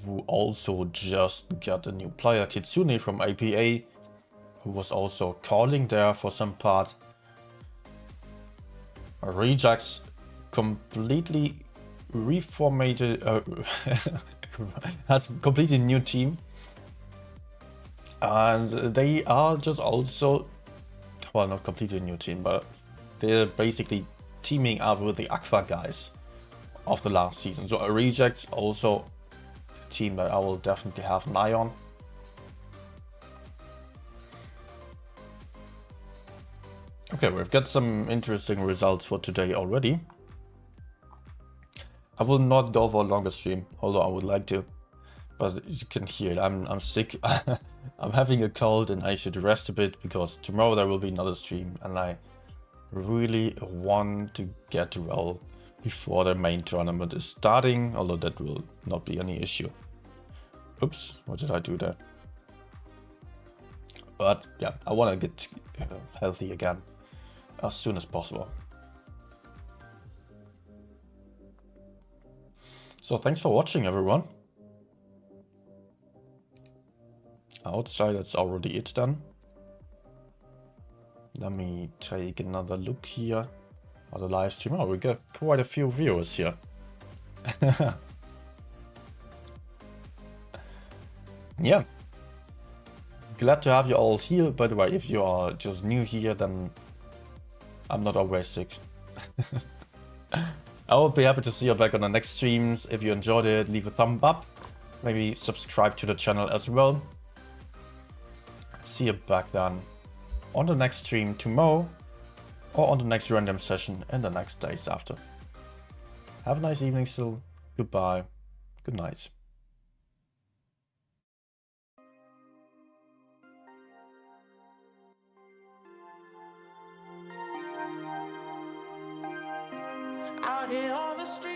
who also just got a new player, Kitsune from APA, who was also calling there for some part. Rejects completely reformatted, has a completely new team. And they are just also, well, not completely new team, but they're basically teaming up with the Aqua guys of the last season. So Rejects also a team that I will definitely have an eye on. Okay, we've got some interesting results for today already. I will not go for a longer stream, although I would like to. But you can hear it, I'm sick. I'm having a cold and I should rest a bit, because tomorrow there will be another stream and I really want to get well before the main tournament is starting, although that will not be any issue. Oops, what did I do there? But yeah, I want to get healthy again as soon as possible. So thanks for watching, everyone. Outside, that's already it then. Let me take another look here at the live stream. Oh, we got quite a few viewers here. Yeah. Glad to have you all here. By the way, if you are just new here, then I'm not always sick. I will be happy to see you back on the next streams. If you enjoyed it, leave a thumb up. Maybe subscribe to the channel as well. See you back then on the next stream tomorrow, or on the next random session in the next days after. Have a nice evening still. Goodbye. Good night. Out here on the street.